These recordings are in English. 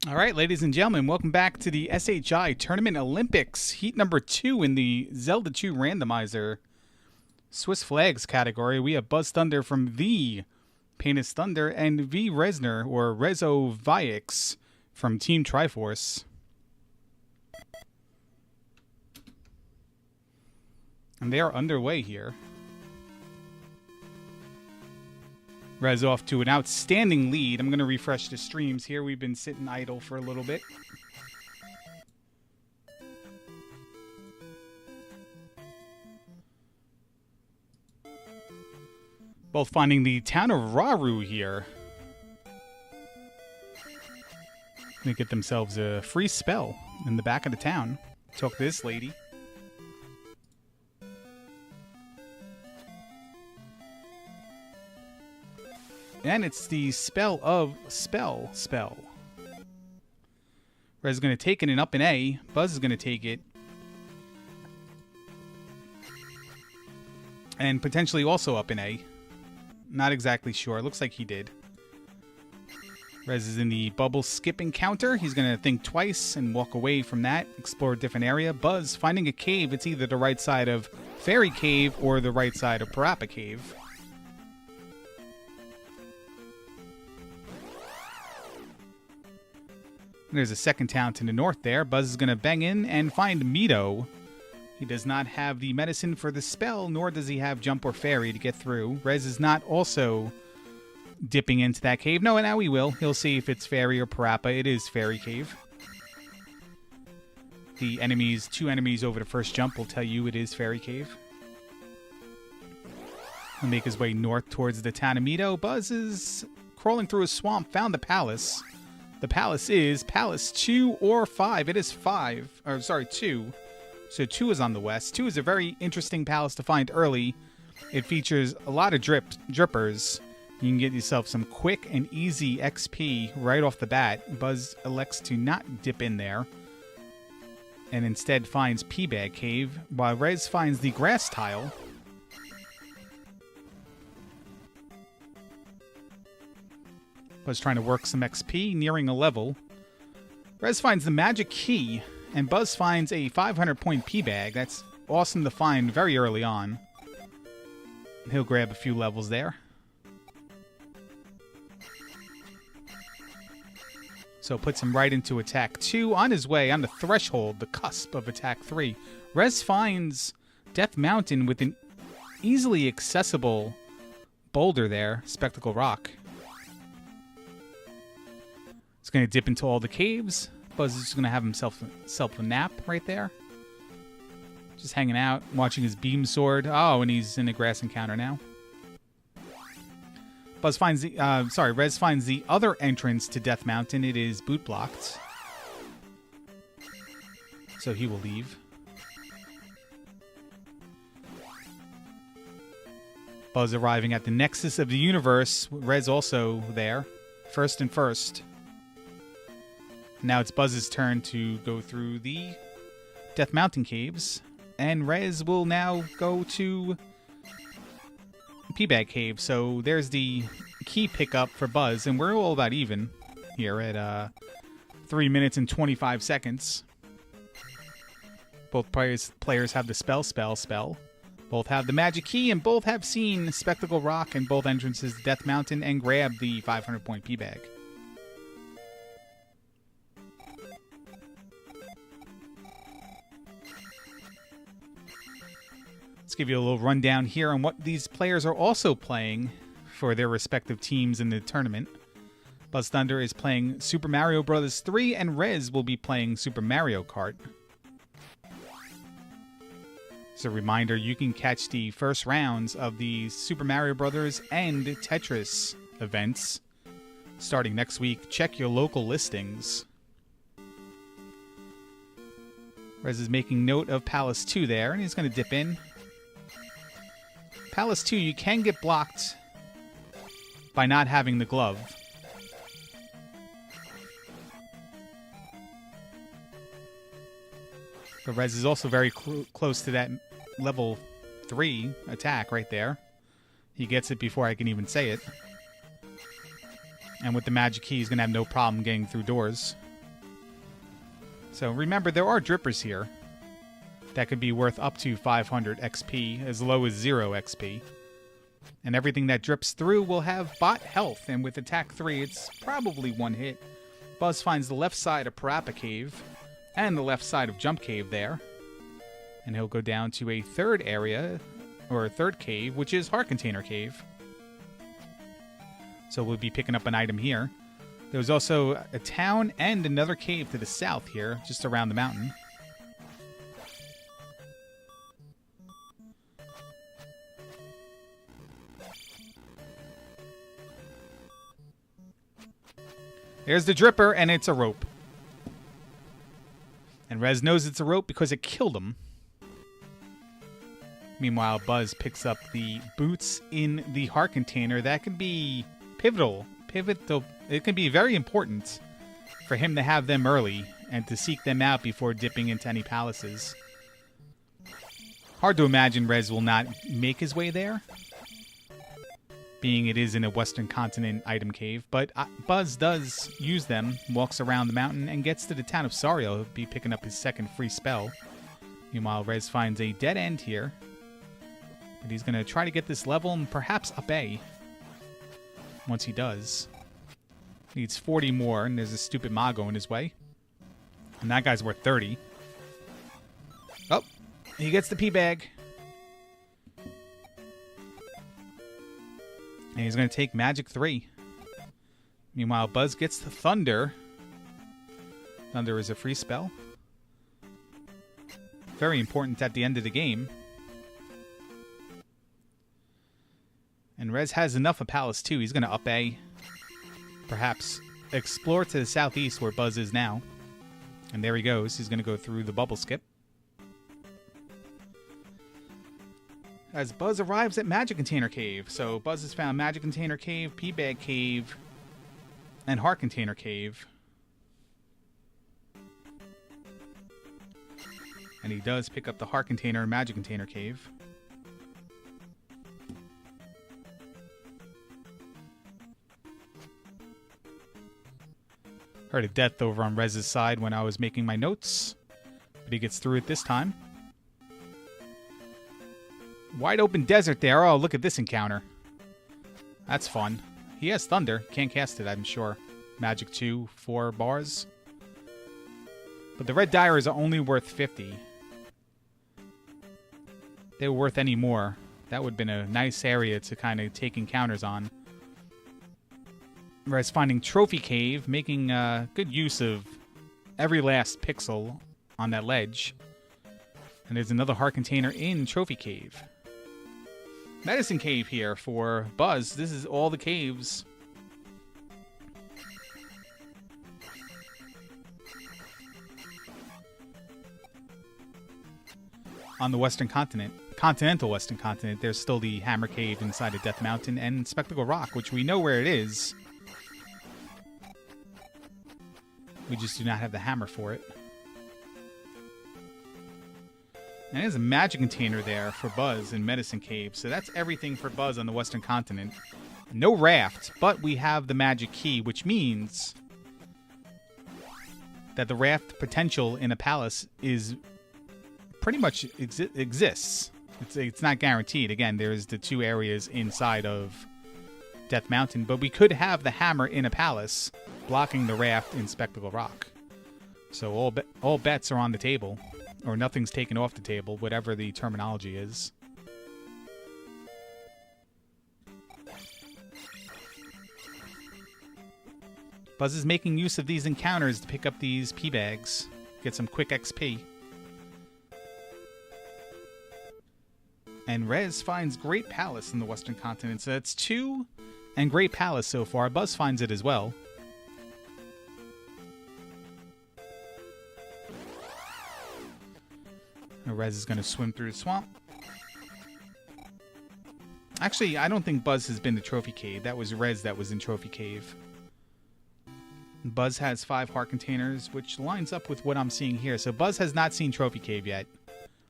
All right, ladies and gentlemen, welcome back to the SHI Tournament Olympics, heat number 2 in the Zelda II Randomizer Swiss Flags category. We have BuzzThunder from the Painus Thunder and V. Resner, or Rezovayix, from Team Triforce. And they are underway here. Rez off to an outstanding lead. I'm going to refresh the streams here. We've been sitting idle for a little bit. Both finding the town of Raru here. They get themselves a free spell in the back of the town. Talk to this lady. And it's the spell of spell. Rez is going to take it and up in A. Buzz is going to take it. And potentially also up in A. Not exactly sure. It looks like he did. Rez is in the bubble skip encounter. He's going to think twice and walk away from that. Explore a different area. Buzz finding a cave. It's either the right side of Fairy Cave or the right side of Parappa Cave. There's a second town to the north there. Buzz is going to bang in and find Mito. He does not have the medicine for the spell, nor does he have jump or fairy to get through. Rez is not also dipping into that cave. No, now he will. He'll see if it's fairy or Parappa. It is Fairy Cave. The enemies, 2 enemies over the first jump will tell you it is Fairy Cave. He'll make his way north towards the town of Mito. Buzz is crawling through a swamp, found the palace. The palace is Palace 2 or 5. It is 5. Or, sorry, 2. So 2 is on the west. 2 is a very interesting palace to find early. It features a lot of drippers. You can get yourself some quick and easy XP right off the bat. Buzz elects to not dip in there. And instead finds P-Bag Cave, while Rez finds the grass tile. Buzz trying to work some XP, nearing a level. Rez finds the magic key, and Buzz finds a 500-point P-Bag. That's awesome to find very early on. He'll grab a few levels there. So puts him right into Attack 2. On his way, on the threshold, the cusp of Attack 3. Rez finds Death Mountain with an easily accessible boulder there, Spectacle Rock. He's going to dip into all the caves. Buzz is just going to have himself a nap right there. Just hanging out, watching his beam sword. Oh, and he's in a grass encounter now. Buzz finds the, Rez finds the other entrance to Death Mountain. It is boot blocked. So he will leave. Buzz arriving at the Nexus of the Universe. Rez also there. First and first. Now it's Buzz's turn to go through the Death Mountain caves. And Rez will now go to P-Bag Cave. So there's the key pickup for Buzz. And we're all about even here at 3 minutes and 25 seconds. Both players have the spell. Both have the magic key, and both have seen Spectacle Rock and both entrances to Death Mountain and grabbed the 500-point P-Bag. Let's give you a little rundown here on what these players are also playing for their respective teams in the tournament. BuzzThunder is playing Super Mario Bros. 3, and Rez will be playing Super Mario Kart. As a reminder, you can catch the first rounds of the Super Mario Bros. And Tetris events starting next week. Check your local listings. Rez is making note of Palace 2 there, and he's going to dip in. Palace 2, you can get blocked by not having the glove. But Rez is also very close to that level 3 attack right there. He gets it before I can even say it. And with the magic key, he's going to have no problem getting through doors. So remember, there are drippers here that could be worth up to 500 XP, as low as 0 XP. And everything that drips through will have bot health, and with attack 3, it's probably one hit. Buzz finds the left side of Parappa Cave and the left side of Jump Cave there. And he'll go down to a third area, or a third cave, which is Heart Container Cave. So we'll be picking up an item here. There's also a town and another cave to the south here, just around the mountain. There's the dripper, and it's a rope. And Rez knows it's a rope because it killed him. Meanwhile, Buzz picks up the boots in the heart container. That can be pivotal. It can be very important for him to have them early and to seek them out before dipping into any palaces. Hard to imagine Rez will not make his way there, being it is in a Western Continent item cave, but Buzz does use them, walks around the mountain, and gets to the town of Sario. He'll be picking up his second free spell. Meanwhile, Rez finds a dead end here, but he's going to try to get this level and perhaps up A. Once he does. Needs 40 more, and there's a stupid Mago in his way. And that guy's worth 30. Oh, he gets the P bag. And he's going to take Magic 3. Meanwhile, Buzz gets the Thunder. Thunder is a free spell. Very important at the end of the game. And Rez has enough of Palace too. He's going to up A. Perhaps explore to the southeast where Buzz is now. And there he goes. He's going to go through the bubble skip. As Buzz arrives at Magic Container Cave. So Buzz has found Magic Container Cave, P-Bag Cave, and Heart Container Cave. And he does pick up the Heart Container and Magic Container Cave. Heard a death over on Rez's side when I was making my notes. But he gets through it this time. Wide open desert there. Oh, look at this encounter. That's fun. He has Thunder. Can't cast it, I'm sure. Magic 2, 4 bars. But the red Dyers are only worth 50. If they were worth any more, that would have been a nice area to kind of take encounters on. Whereas finding Trophy Cave, making good use of every last pixel on that ledge. And there's another heart container in Trophy Cave. Medicine Cave here for Buzz. This is all the caves. On the Western Continent, continental Western Continent, there's still the Hammer Cave inside of Death Mountain and Spectacle Rock, which we know where it is. We just do not have the hammer for it. And there's a magic container there for Buzz in Medicine Cave. So that's everything for Buzz on the Western Continent. No raft, but we have the magic key, which means that the raft potential in a palace is pretty much exists. It's not guaranteed. Again, there's the two areas inside of Death Mountain, but we could have the hammer in a palace blocking the raft in Spectacle Rock. So all bets are on the table, or nothing's taken off the table, whatever the terminology is. Buzz is making use of these encounters to pick up these P-Bags, get some quick XP. And Rez finds Great Palace in the Western Continent, so that's 2 and Great Palace so far. Buzz finds it as well. Rez is going to swim through the swamp. Actually, I don't think Buzz has been to Trophy Cave. That was Rez that was in Trophy Cave. Buzz has 5 heart containers, which lines up with what I'm seeing here. So Buzz has not seen Trophy Cave yet.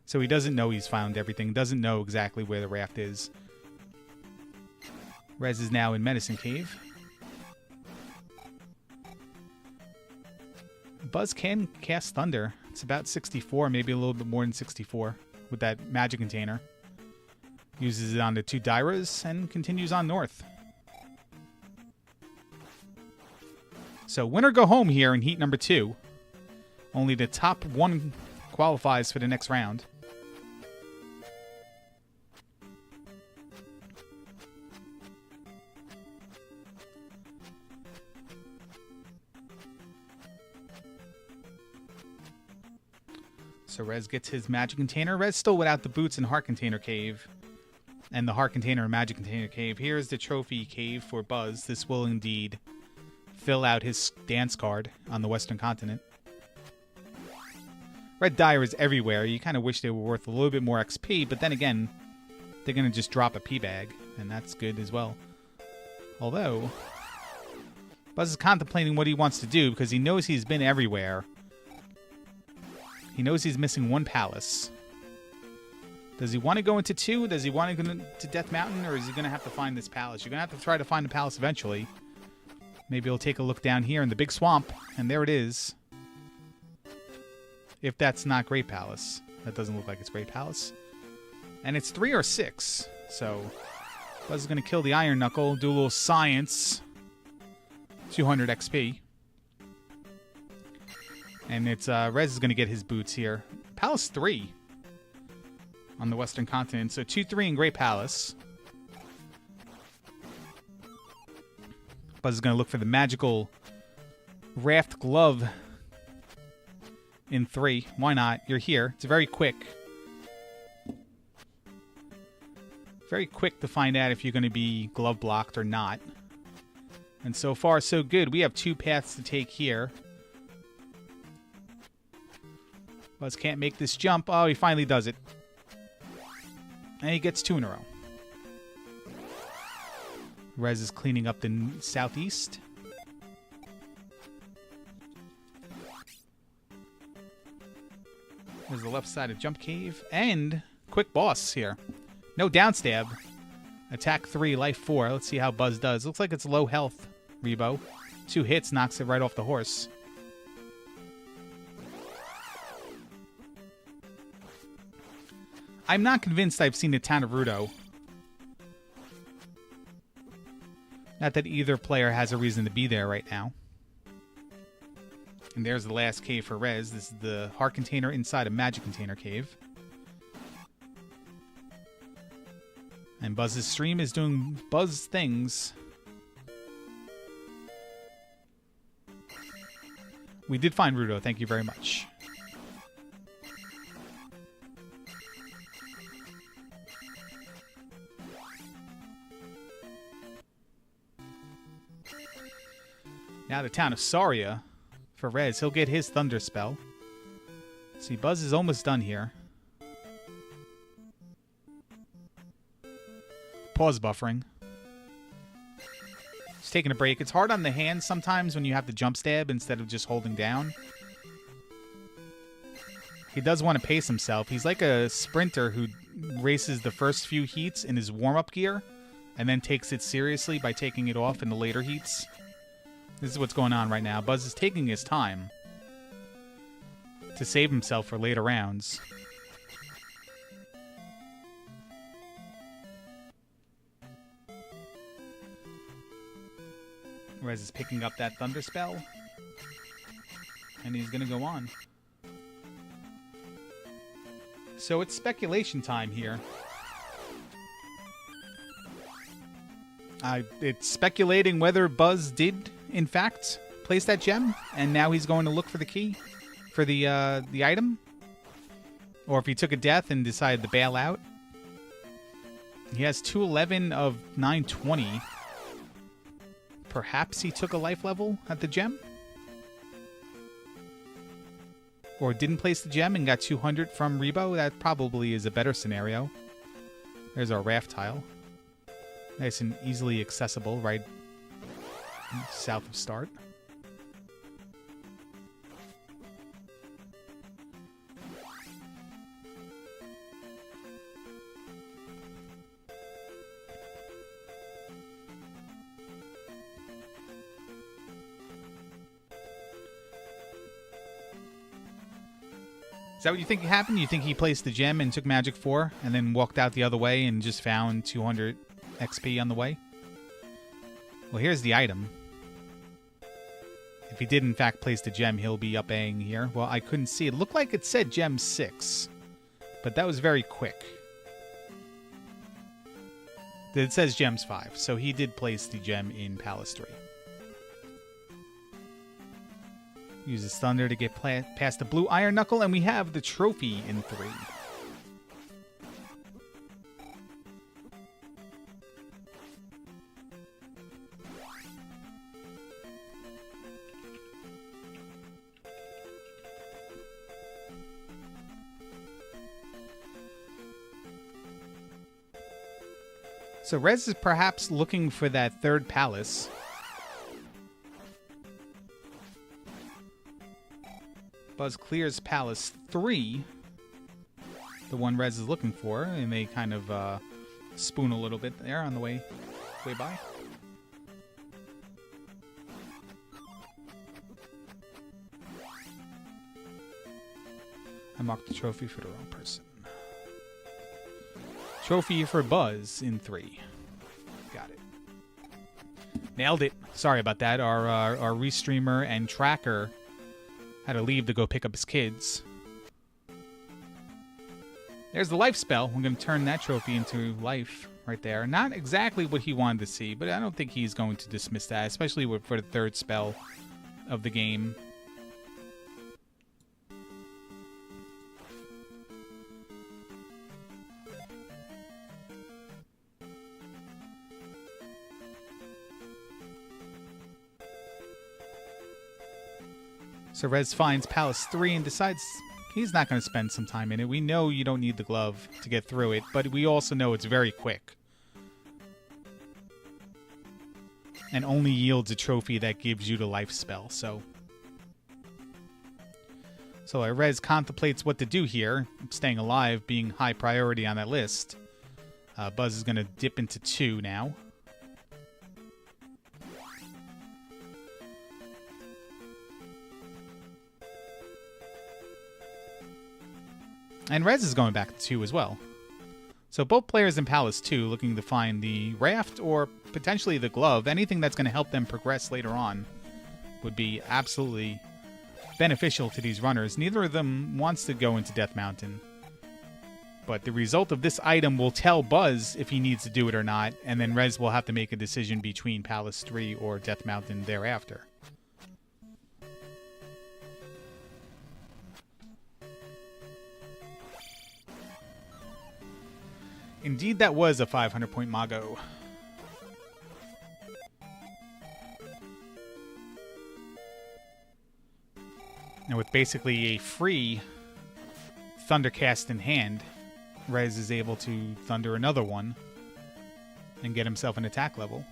So he doesn't know he's found everything. Doesn't know exactly where the raft is. Rez is now in Medicine Cave. Buzz can cast Thunder. It's about 64, maybe a little bit more than 64 with that magic container. Uses it on the 2 Dairas and continues on north. So winner go home here in heat number 2. Only the top 1 qualifies for the next round. So Rez gets his magic container. Rez still without the boots and heart container cave. And the heart container and magic container cave. Here's the trophy cave for Buzz. This will indeed fill out his dance card on the Western continent. Red Dairas everywhere. You kind of wish they were worth a little bit more XP, but then again, they're going to just drop a P bag, and that's good as well. Although, Buzz is contemplating what he wants to do because he knows he's been everywhere. He knows he's missing 1 palace. Does he want to go into 2? Does he want to go to Death Mountain? Or is he going to have to find this palace? You're going to have to try to find the palace eventually. Maybe he'll take a look down here in the big swamp. And there it is. If that's not Great Palace. That doesn't look like it's Great Palace. And it's 3 or 6. So Buzz is going to kill the Iron Knuckle. Do a little science. 200 XP. And it's Rez is going to get his boots here. Palace 3 on the Western continent. So 2-3 in Great Palace. Buzz is going to look for the magical Raft Glove in 3. Why not? You're here. It's very quick. Very quick to find out if you're going to be glove blocked or not. And so far, so good. We have 2 paths to take here. Buzz can't make this jump. Oh, he finally does it. And he gets 2 in a row. Rez is cleaning up the southeast. There's the left side of Jump Cave. And quick boss here. No downstab. Attack 3, life 4. Let's see how Buzz does. Looks like it's low health, Rebo. 2 hits knocks it right off the horse. I'm not convinced I've seen the town of Rudo. Not that either player has a reason to be there right now. And there's the last cave for Rez. This is the heart container inside a magic container cave. And Buzz's stream is doing Buzz things. We did find Rudo. Thank you very much. Now the town of Saria for Rez. He'll get his Thunder Spell. See, Buzz is almost done here. Pause buffering. Just taking a break. It's hard on the hands sometimes when you have to jump stab instead of just holding down. He does want to pace himself. He's like a sprinter who races the first few heats in his warm-up gear and then takes it seriously by taking it off in the later heats. This is what's going on right now. Buzz is taking his time to save himself for later rounds. Rez is picking up that Thunder Spell. And he's going to go on. So it's speculation time here. It's speculating whether Buzz did, in fact, place that gem, and now he's going to look for the key for the item, or if he took a death and decided to bail out. He has 211 of 920. Perhaps he took a life level at the gem, or didn't place the gem and got 200 from Rebo. That probably is a better scenario. There's our raft tile. Nice and easily accessible right south of start. Is that what you think happened? You think he placed the gem and took Magic 4 and then walked out the other way and just found 200 XP on the way? Well, here's the item. If he did, in fact, place the gem, he'll be up Aing here. Well, I couldn't see. It looked like it said gem 6, but that was very quick. It says gems 5, so he did place the gem in Palace 3. Uses Thunder to get past the blue Iron Knuckle, and we have the trophy in 3. So Rez is perhaps looking for that third palace. Buzz clears Palace 3, the one Rez is looking for, and they kind of spoon a little bit there on the way by. I marked the trophy for the wrong person. Trophy for Buzz in 3. Got it. Nailed it. Sorry about that. Our restreamer and tracker had to leave to go pick up his kids. There's the life spell. I'm going to turn that trophy into life right there. Not exactly what he wanted to see, but I don't think he's going to dismiss that, especially for the third spell of the game. So Rez finds Palace 3 and decides he's not going to spend some time in it. We know you don't need the glove to get through it, but we also know it's very quick. And only yields a trophy that gives you the life spell, so Rez contemplates what to do here. Staying alive being high priority on that list. Buzz is going to dip into 2 now. And Rez is going back to 2 as well. So both players in Palace 2 looking to find the raft or potentially the glove. Anything that's going to help them progress later on would be absolutely beneficial to these runners. Neither of them wants to go into Death Mountain. But the result of this item will tell Buzz if he needs to do it or not. And then Rez will have to make a decision between Palace 3 or Death Mountain thereafter. Indeed, that was a 500-point Mago. And with basically a free Thundercast in hand, Rez is able to Thunder another one and get himself an attack level.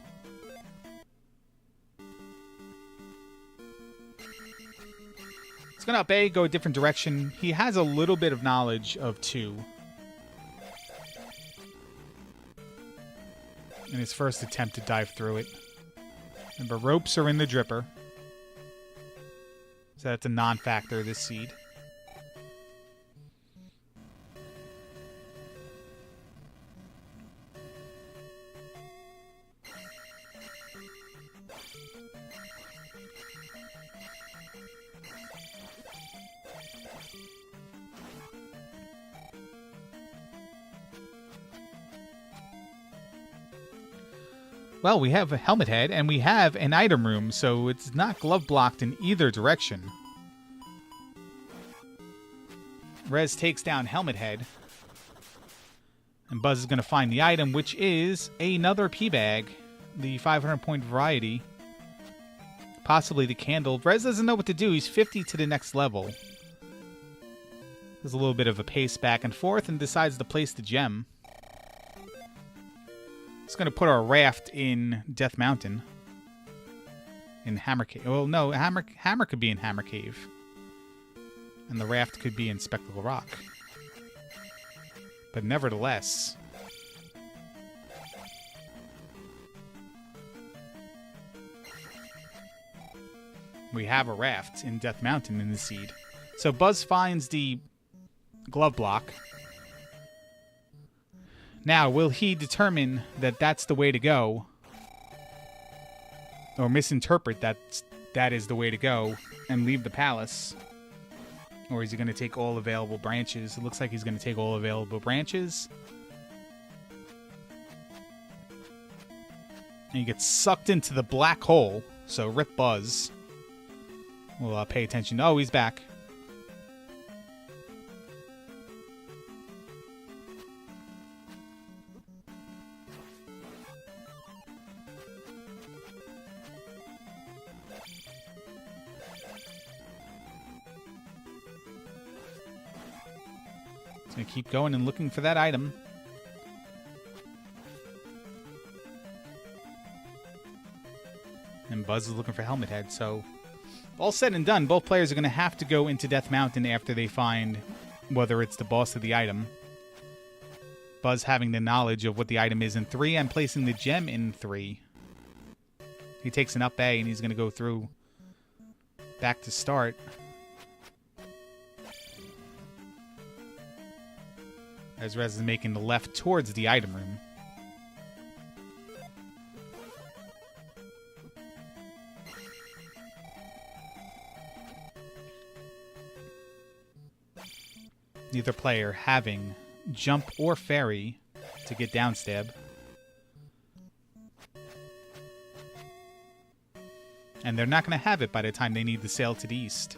It's going to up A, go a different direction. He has a little bit of knowledge of 2. In his first attempt to dive through it. Remember, ropes are in the dripper. So that's a non-factor, this seed. Well, we have a Helmet Head, and we have an item room, so it's not glove-blocked in either direction. Rez takes down Helmet Head, and Buzz is going to find the item, which is another P-Bag, the 500-point variety, possibly the candle. Rez doesn't know what to do. He's 50 to the next level. There's a little bit of a pace back and forth, and decides to place the gem. It's going to put our raft in Death Mountain. In Hammer Cave. Well, no, Hammer could be in Hammer Cave. And the raft could be in Spectacle Rock. But nevertheless, we have a raft in Death Mountain in the seed. So Buzz finds the glove block. Now, will he determine that that's the way to go? Or misinterpret that is the way to go and leave the palace? Or is he going to take all available branches? It looks like he's going to take all available branches. And he gets sucked into the black hole. So rip Buzz. We'll pay attention. Oh, he's back. He's going to keep going and looking for that item. And Buzz is looking for Helmet Head, so all said and done, both players are going to have to go into Death Mountain after they find whether it's the boss of the item. Buzz having the knowledge of what the item is in 3 and placing the gem in 3. He takes an up A and he's going to go through back to start. As Rez is making the left towards the item room. Neither player having jump or fairy to get down stab. And they're not going to have it by the time they need to sail to the east.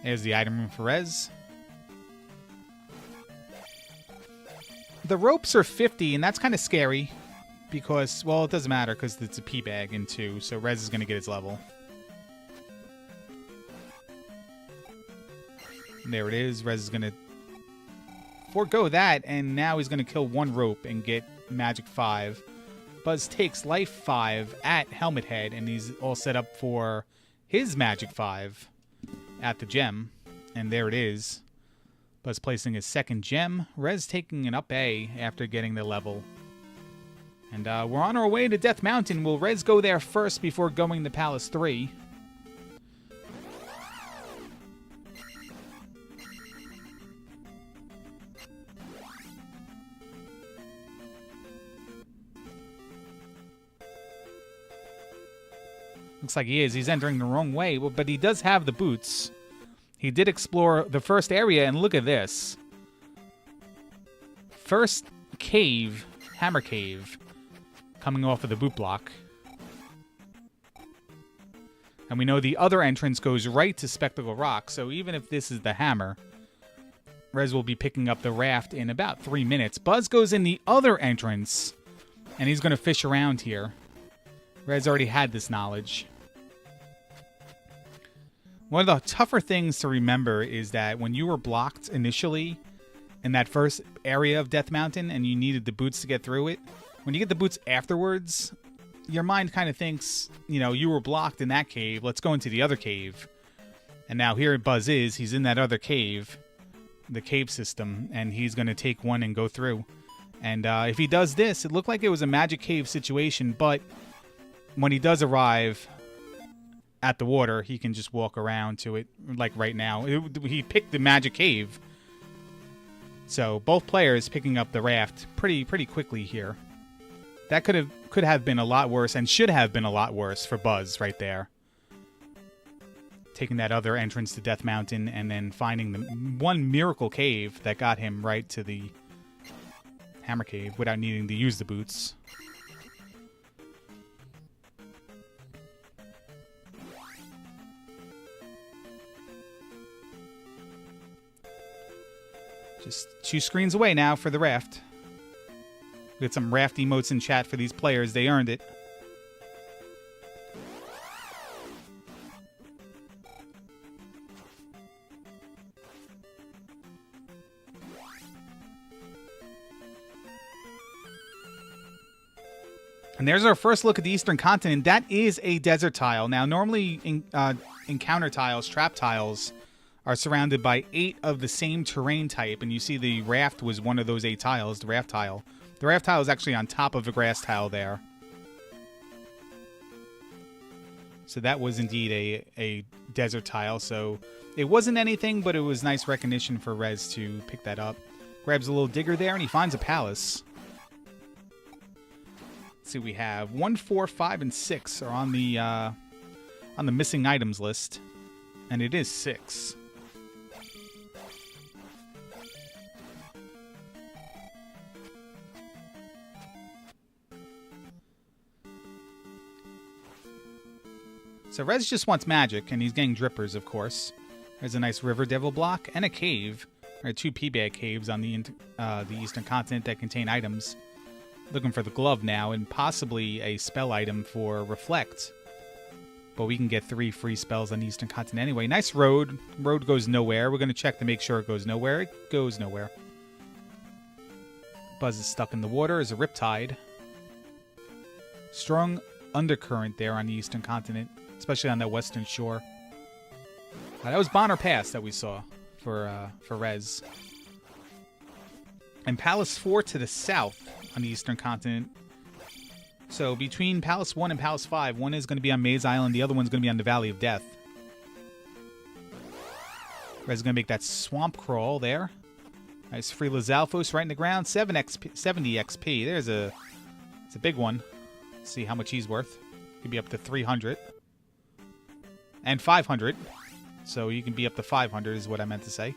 There's the item room for Rez. The ropes are 50, and that's kind of scary. Because, well, it doesn't matter because it's a P bag in 2, so Rez is going to get his level. And there it is. Rez is going to forego that, and now he's going to kill 1 rope and get Magic 5. Buzz takes Life 5 at Helmet Head, and he's all set up for his Magic 5 at the gem. And there it is. Buzz placing his second gem. Rez taking an up A after getting the level. And we're on our way to Death Mountain. Will Rez go there first before going to Palace 3? Looks like he is. He's entering the wrong way, but he does have the boots. He did explore the first area, and look at this. First cave, Hammer Cave, coming off of the boot block. And we know the other entrance goes right to Spectacle Rock, so even if this is the hammer, Rez will be picking up the raft in about 3 minutes. Buzz goes in the other entrance, and he's going to fish around here. Rez already had this knowledge. One of the tougher things to remember is that when you were blocked initially in that first area of Death Mountain and you needed the boots to get through it, when you get the boots afterwards, your mind kind of thinks, you know, you were blocked in that cave, let's go into the other cave. And now here Buzz is, he's in that other cave, the cave system, and he's going to take one and go through. And if he does this, it looked like it was a magic cave situation, but when he does arrive at the water, he can just walk around to it, like right now. He picked the magic cave. So both players picking up the raft pretty quickly here. That could have been a lot worse and should have been a lot worse for Buzz right there. Taking that other entrance to Death Mountain and then finding the one miracle cave that got him right to the Hammer Cave without needing to use the boots. Just 2 screens away now for the raft. We got some raft emotes in chat for these players. They earned it. And there's our first look at the Eastern Continent. That is a desert tile. Now, normally encounter tiles, trap tiles, are surrounded by 8 of the same terrain type, and you see the raft was one of those 8 tiles, the raft tile. The raft tile is actually on top of a grass tile there. So that was indeed a desert tile. So it wasn't anything, but it was nice recognition for Rez to pick that up. Grabs a little digger there, and he finds a palace. Let's see, we have 1, 4, 5, and 6 are on the missing items list, and it is 6. So Rez just wants magic, and he's getting drippers, of course. There's a nice river devil block and a cave. There are 2 P-bag caves on the eastern continent that contain items. Looking for the glove now, and possibly a spell item for reflect. But we can get 3 free spells on the eastern continent anyway. Nice road. Road goes nowhere. We're going to check to make sure it goes nowhere. It goes nowhere. Buzz is stuck in the water as a riptide. Strong undercurrent there on the eastern continent, especially on that western shore. That was Bonner Pass that we saw for Rez. And Palace 4 to the south on the eastern continent. So between Palace 1 and Palace 5, one is going to be on Maze Island, the other one's going to be on the Valley of Death. Rez is going to make that swamp crawl there. Nice free Lizalfos right in the ground. 70 XP. It's a big one. Let's see how much he's worth. Could be up to 300. And 500. So you can be up to 500 is what I meant to say.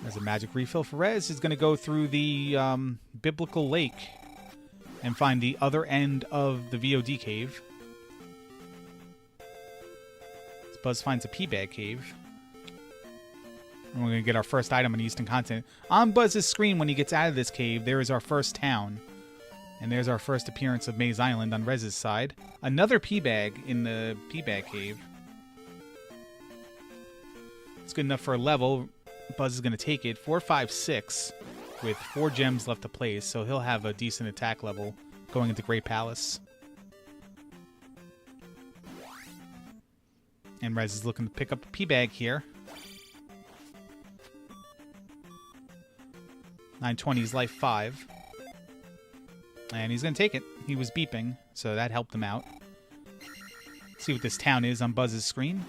There's a magic refill for Rez. He's going to go through the Biblical Lake and find the other end of the VOD cave. Buzz finds a P-bag cave. And we're going to get our first item on the eastern continent. On Buzz's screen, when he gets out of this cave, there is our first town. And there's our first appearance of Maze Island on Rez's side. Another P-bag in the P-bag cave. It's good enough for a level. Buzz is going to take it. 4, 5, 6 with 4 gems left to place. So he'll have a decent attack level going into Great Palace. And Rez is looking to pick up a P-bag here. 920 is life 5. And he's going to take it. He was beeping, so that helped him out. Let's see what this town is on Buzz's screen.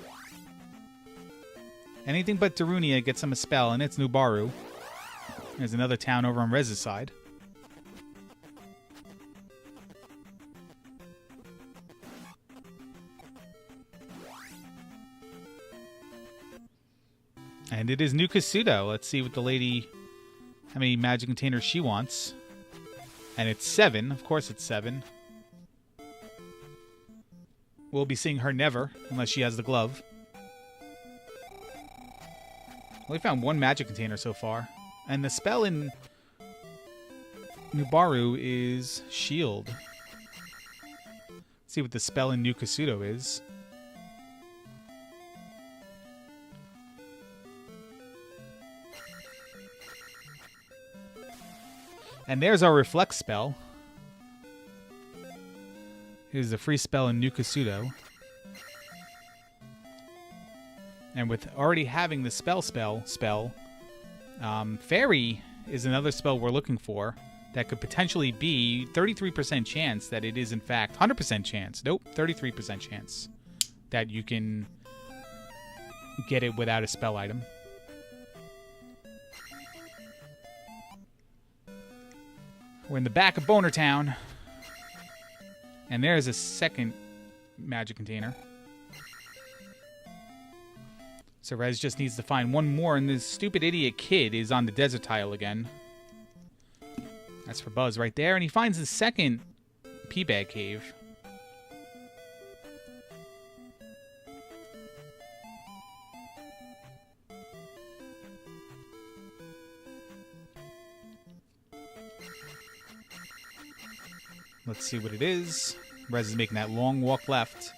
Anything but Darunia gets him a spell, and it's Nubaru. There's another town over on Rez's side. And it is New Kasuto. Let's see what the lady... how many magic containers she wants. And it's 7. Of course it's 7. We'll be seeing her never, unless she has the glove. Only found 1 magic container so far. And the spell in Nubaru is Shield. Let's see what the spell in New Kasuto is. And there's our Reflect spell. Here's the free spell in New Kasuto. And with already having the spell, Fairy is another spell we're looking for that could potentially be 33% chance that it is in fact 100% chance. Nope, 33% chance that you can get it without a spell item. We're in the back of Boner Town. And there's a second magic container. So Rez just needs to find 1 more, and this stupid idiot kid is on the desert tile again. That's for Buzz right there, and he finds the second P-bag cave. Let's see what it is. Rez is making that long walk left.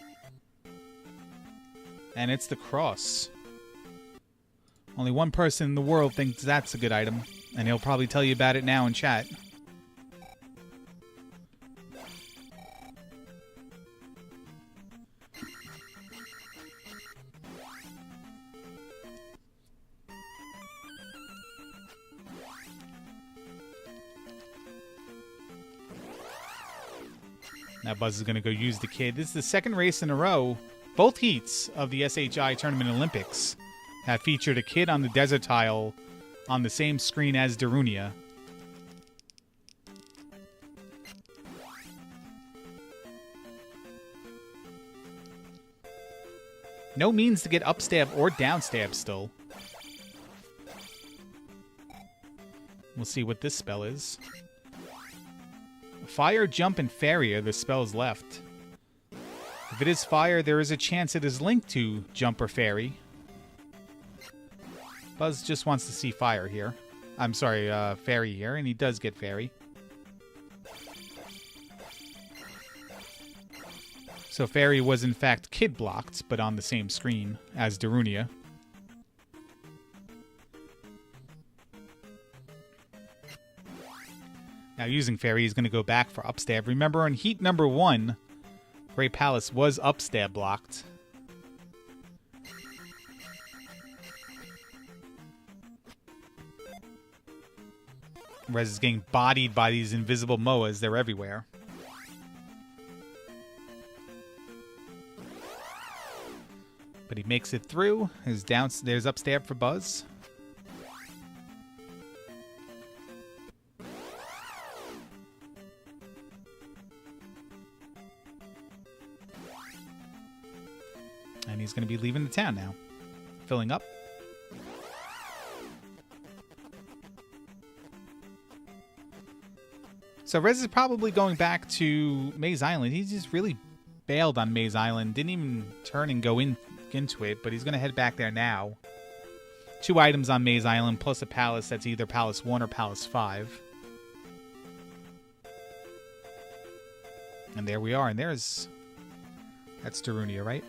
And it's the cross. Only one person in the world thinks that's a good item. And he'll probably tell you about it now in chat. Now Buzz is going to go use the kid. This is the second race in a row. Both heats of the SHI Tournament Olympics have featured a kid on the desert tile on the same screen as Darunia. No means to get upstab or downstab still. We'll see what this spell is. Fire, jump, and fairy are the spells left. If it is fire, there is a chance it is linked to jump or fairy. Buzz just wants to see fire here. I'm sorry, fairy here, and he does get fairy. So fairy was in fact kid blocked, but on the same screen as Darunia. Now using fairy, he's going to go back for upstab. Remember on heat number 1, Great Palace was upstab blocked. Rez is getting bodied by these invisible Moas. They're everywhere. But he makes it through. There's upstab for Buzz. And he's going to be leaving the town now. Filling up. So Rez is probably going back to Maze Island. He just really bailed on Maze Island. Didn't even turn and go into it, but he's going to head back there now. 2 items on Maze Island, plus a palace that's either Palace 1 or Palace 5. And there we are. And that's Darunia, right?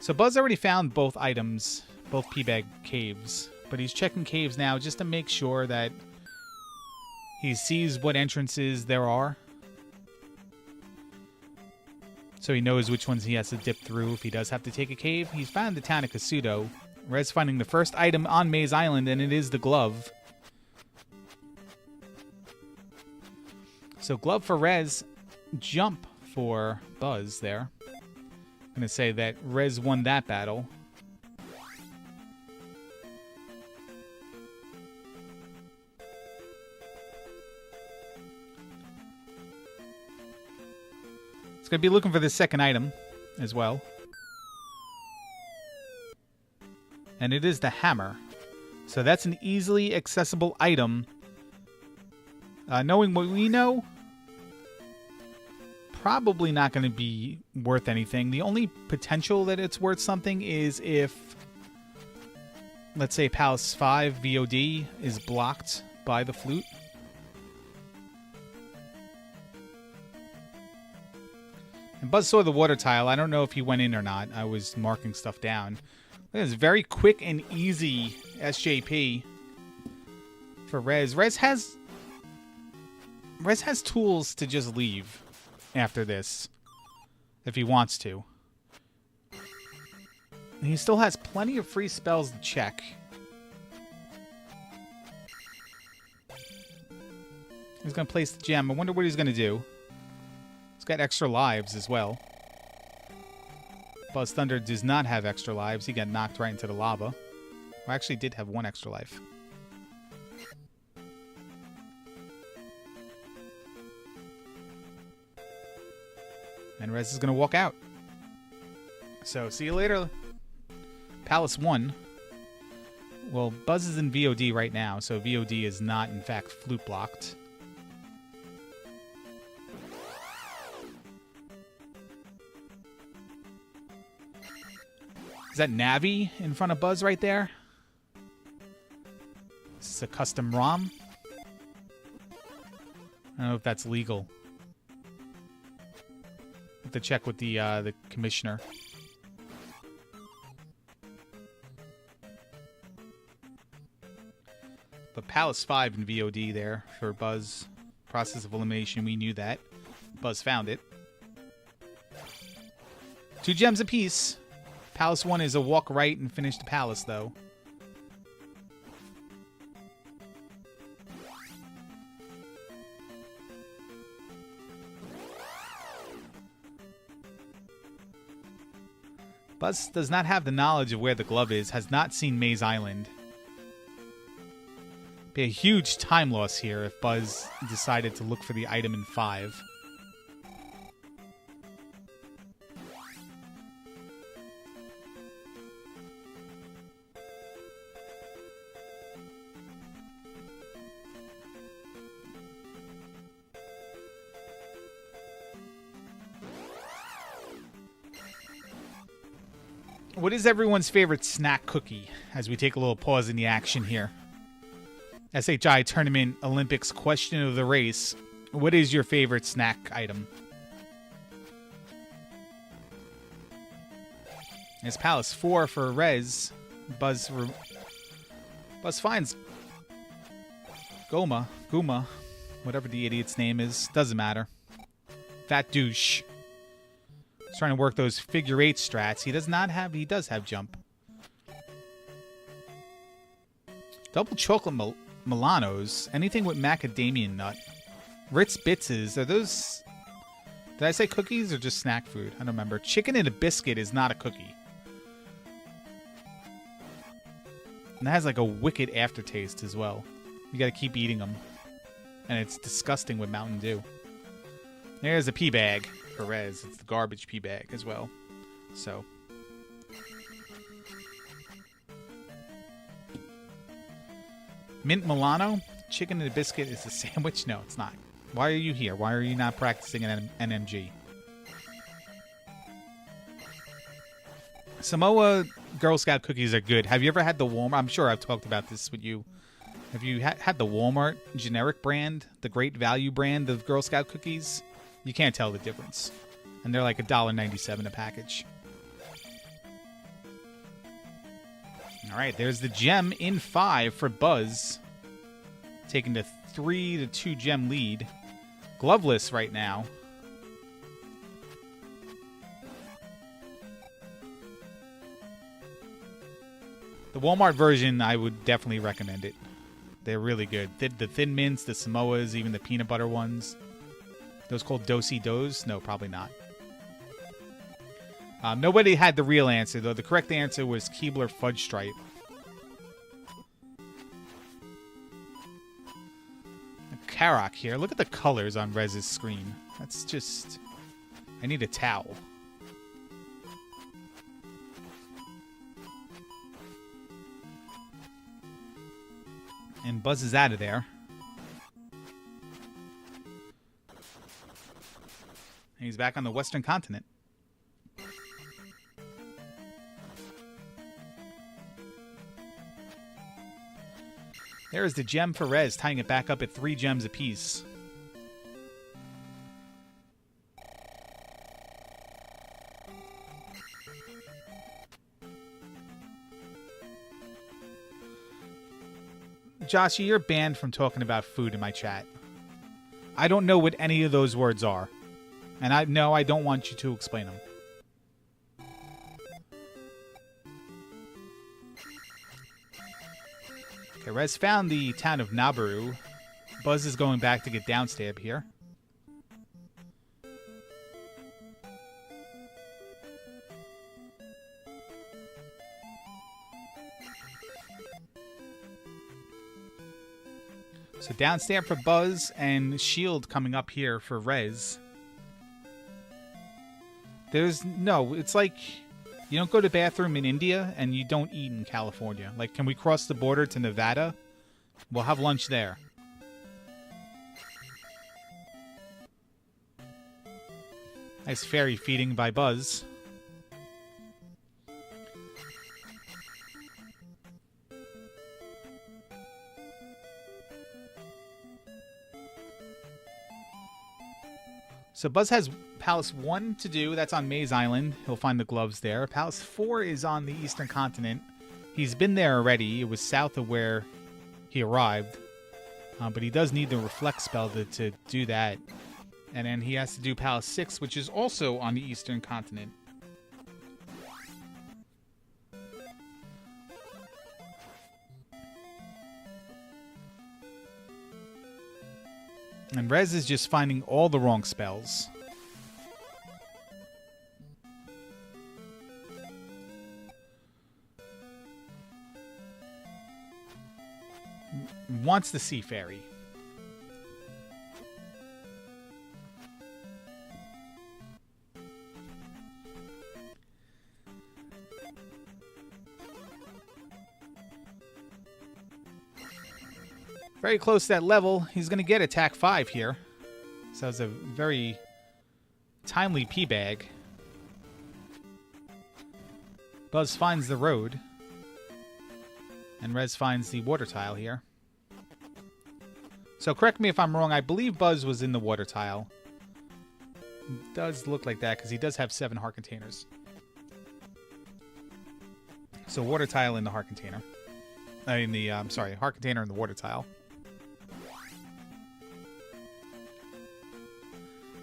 So Buzz already found both items, both P-Bag caves, but he's checking caves now just to make sure that he sees what entrances there are. So he knows which ones he has to dip through if he does have to take a cave. He's found the town of Kasuto. Rez finding the first item on Maze Island, and it is the glove. So glove for Rez, jump for Buzz there. I'm going to say that Rez won that battle. It's going to be looking for the second item as well. And it is the hammer. So that's an easily accessible item. Knowing what we know, probably not going to be worth anything. The only potential that it's worth something is if, let's say, Palace 5 VOD is blocked by the flute. And Buzz saw the water tile. I don't know if he went in or not. I was marking stuff down. Look at this very quick and easy SJP for Rez. Rez has tools to just leave after this, if he wants to. He still has plenty of free spells to check. He's going to place the gem. I wonder what he's going to do. He's got extra lives as well. BuzzThunder does not have extra lives. He got knocked right into the lava. Well, actually did have 1 extra life. And Rez is going to walk out. So, see you later, Palace 1. Well, Buzz is in VOD right now, so VOD is not, in fact, flute blocked. Is that Navi in front of Buzz right there? This is a custom ROM. I don't know if that's legal. Have to check with the commissioner. But Palace 5 in VOD there for Buzz. Process of elimination, we knew that. Buzz found it. 2 gems apiece. Palace 1 is a walk right and finish the palace, though. Buzz does not have the knowledge of where the glove is, has not seen Maze Island. Be a huge time loss here if Buzz decided to look for the item in 5. What is everyone's favorite snack cookie as we take a little pause in the action here? SHI Tournament Olympics question of the race. What is your favorite snack item? It's Palace 4 for Rez. Buzz finds Guma, whatever the idiot's name is. Doesn't matter. Fat douche. He's trying to work those figure 8 strats. He does have jump. Double chocolate Milanos. Anything with macadamia nut. Ritz Bitzes. Are those... Did I say cookies or just snack food? I don't remember. Chicken and a biscuit is not a cookie. And that has like a wicked aftertaste as well. You gotta keep eating them. And it's disgusting with Mountain Dew. There's a pea bag for Rez. It's the garbage pea bag as well. So... Mint Milano? Chicken and a biscuit is a sandwich? No, it's not. Why are you here? Why are you not practicing an NMG? Samoa Girl Scout cookies are good. Have you ever had the Walmart? I'm sure I've talked about this with you. Have you had the Walmart generic brand? The Great Value brand of Girl Scout cookies? You can't tell the difference. And they're like $1.97 a package. Alright, there's the gem in 5 for Buzz. Taking the 3-2 gem lead. Gloveless right now. The Walmart version, I would definitely recommend it. They're really good. The Thin Mints, the Samoas, even the peanut butter ones. Those called Do-Si-Dos? No, probably not. Nobody had the real answer, though. The correct answer was Keebler Fudge Stripe. Karok here. Look at the colors on Rez's screen. That's just... I need a towel. And Buzz is out of there. And he's back on the Western continent. There is the gem for Rez, tying it back up at 3 gems apiece. Joshy, you're banned from talking about food in my chat. I don't know what any of those words are. And I don't want you to explain them. Okay, Rez found the town of Nabaru. Buzz is going back to get downstab here. So downstab for Buzz and shield coming up here for Rez. It's like you don't go to the bathroom in India and you don't eat in California. Like, can we cross the border to Nevada? We'll have lunch there. Nice fairy feeding by Buzz. So Buzz has Palace 1 to do. That's on Maze Island. He'll find the gloves there. Palace 4 is on the Eastern Continent. He's been there already. It was south of where he arrived. But he does need the Reflect spell to do that. And then he has to do Palace 6, which is also on the Eastern Continent. And Rez is just finding all the wrong spells. wants to see Fairy. Very close to that level. He's going to get attack 5 here. So it's a very timely P-bag. Buzz finds the road. And Rez finds the water tile here. So correct me if I'm wrong. I believe Buzz was in the water tile. It does look like that because he does have 7 heart containers. So water tile in the heart container. Heart container in the water tile.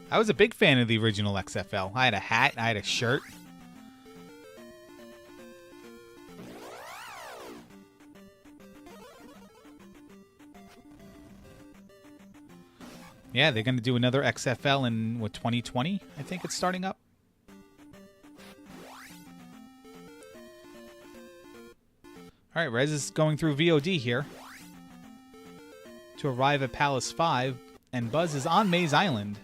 I was a big fan of the original XFL. I had a hat, I had a shirt. Yeah, they're going to do another XFL in, 2020? I think it's starting up. All right, Rez is going through VOD here to arrive at Palace 5, and Buzz is on Maze Island.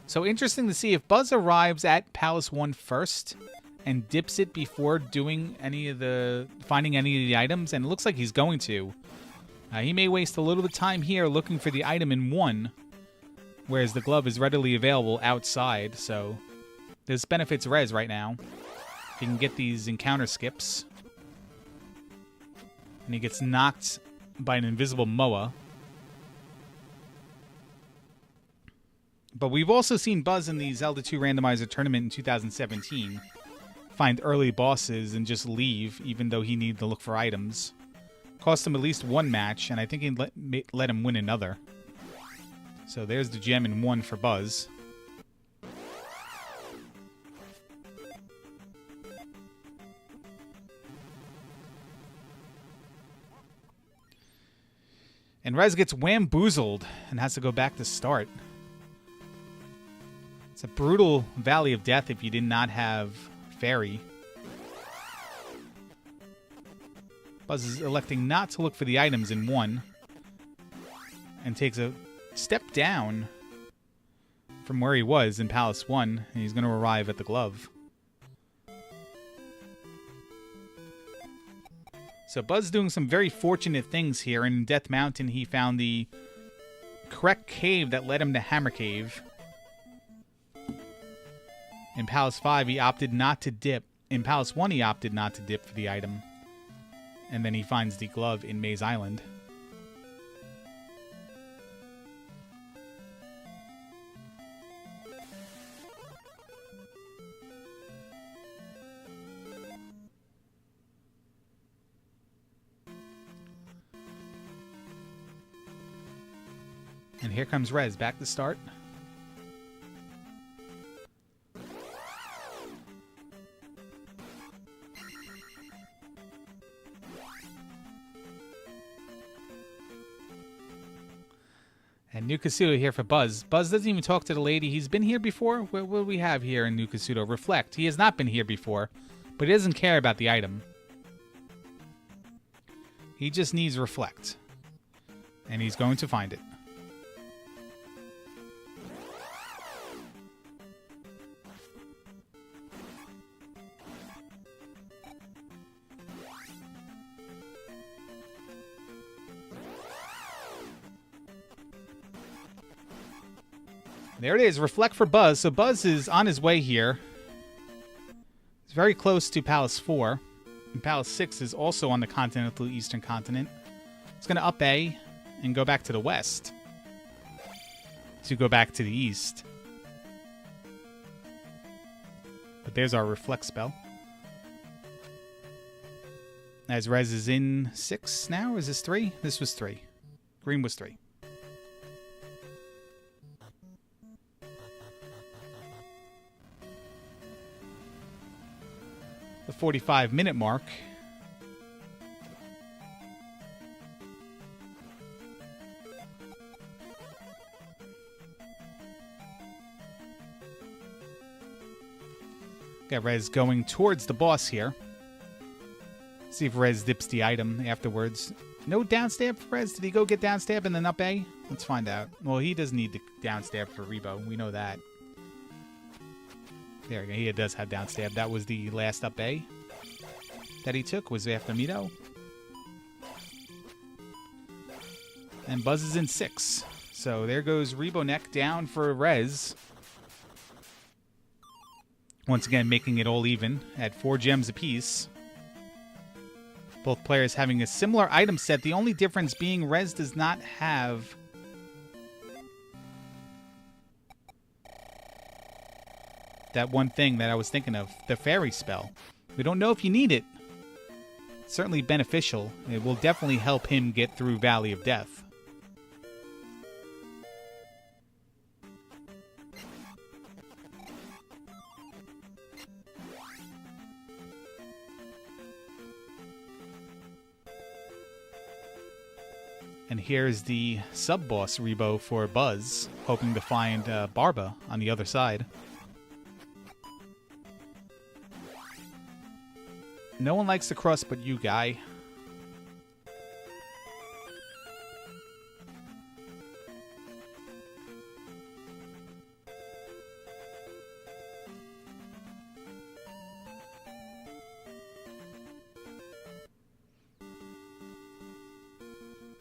So interesting to see if Buzz arrives at Palace 1 first and dips it before doing finding any of the items, and it looks like he's going to. He may waste a little bit of time here looking for the item in 1, whereas the glove is readily available outside, so this benefits Rez right now. He can get these encounter skips. And he gets knocked by an invisible Moa. But we've also seen Buzz in the Zelda II Randomizer tournament in 2017 find early bosses and just leave, even though he needed to look for items. Cost him at least 1 match, and I think he let him win another. So there's the gem in 1 for Buzz. And Rez gets whamboozled and has to go back to start. It's a brutal valley of death if you did not have Fairy. Buzz is electing not to look for the items in 1 and takes a step down from where he was in Palace 1, and he's going to arrive at the glove. So Buzz doing some very fortunate things here. In Death Mountain, he found the correct cave that led him to Hammer Cave. In Palace 5, he opted not to dip. In Palace 1, he opted not to dip for the item. And then he finds the glove in Maze Island. And here comes Rez back to start. And New Kasuto here for Buzz. Buzz doesn't even talk to the lady. He's been here before. What do we have here in New Kasuto? Reflect. He has not been here before, but he doesn't care about the item. He just needs Reflect. And he's going to find it. There it is, Reflect for Buzz. So Buzz is on his way here. He's very close to Palace 4. And Palace 6 is also on the continental eastern continent. It's going to up A and go back to the west. To go back to the east. But there's our Reflect spell. As Rez is in 6 now. Is this 3? This was 3. Green was 3. The 45-minute mark. Got Rez going towards the boss here. See if Rez dips the item afterwards. No down stab for Rez. Did he go get down stab and then up A? Let's find out. Well, he doesn't need the down stab for Rebo. We know that. There we go. He does have down stab. That was the last up A that he took, was after Mito. And Buzz is in 6. So there goes Rebo Neck down for Rez. Once again, making it all even at 4 gems apiece. Both players having a similar item set. The only difference being Rez does not have that one thing that I was thinking of, the fairy spell. We don't know if you need it. It's certainly beneficial. It will definitely help him get through Valley of Death. And here's the sub-boss Rebo for Buzz, hoping to find Barba on the other side. No one likes the crust but you, guy.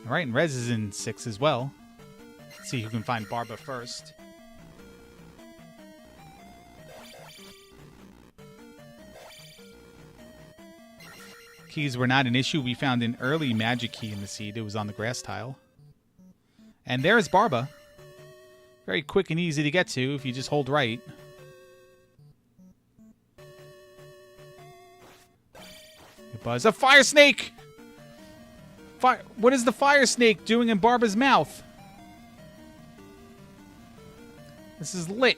All right, and Rez is in 6 as well. Let's see who can find Barba first. Keys were not an issue. We found an early magic key in the seed. It was on the grass tile. And there's Barba. Very quick and easy to get to if you just hold right. Buzz, a fire snake! What is the fire snake doing in Barba's mouth? This is lit.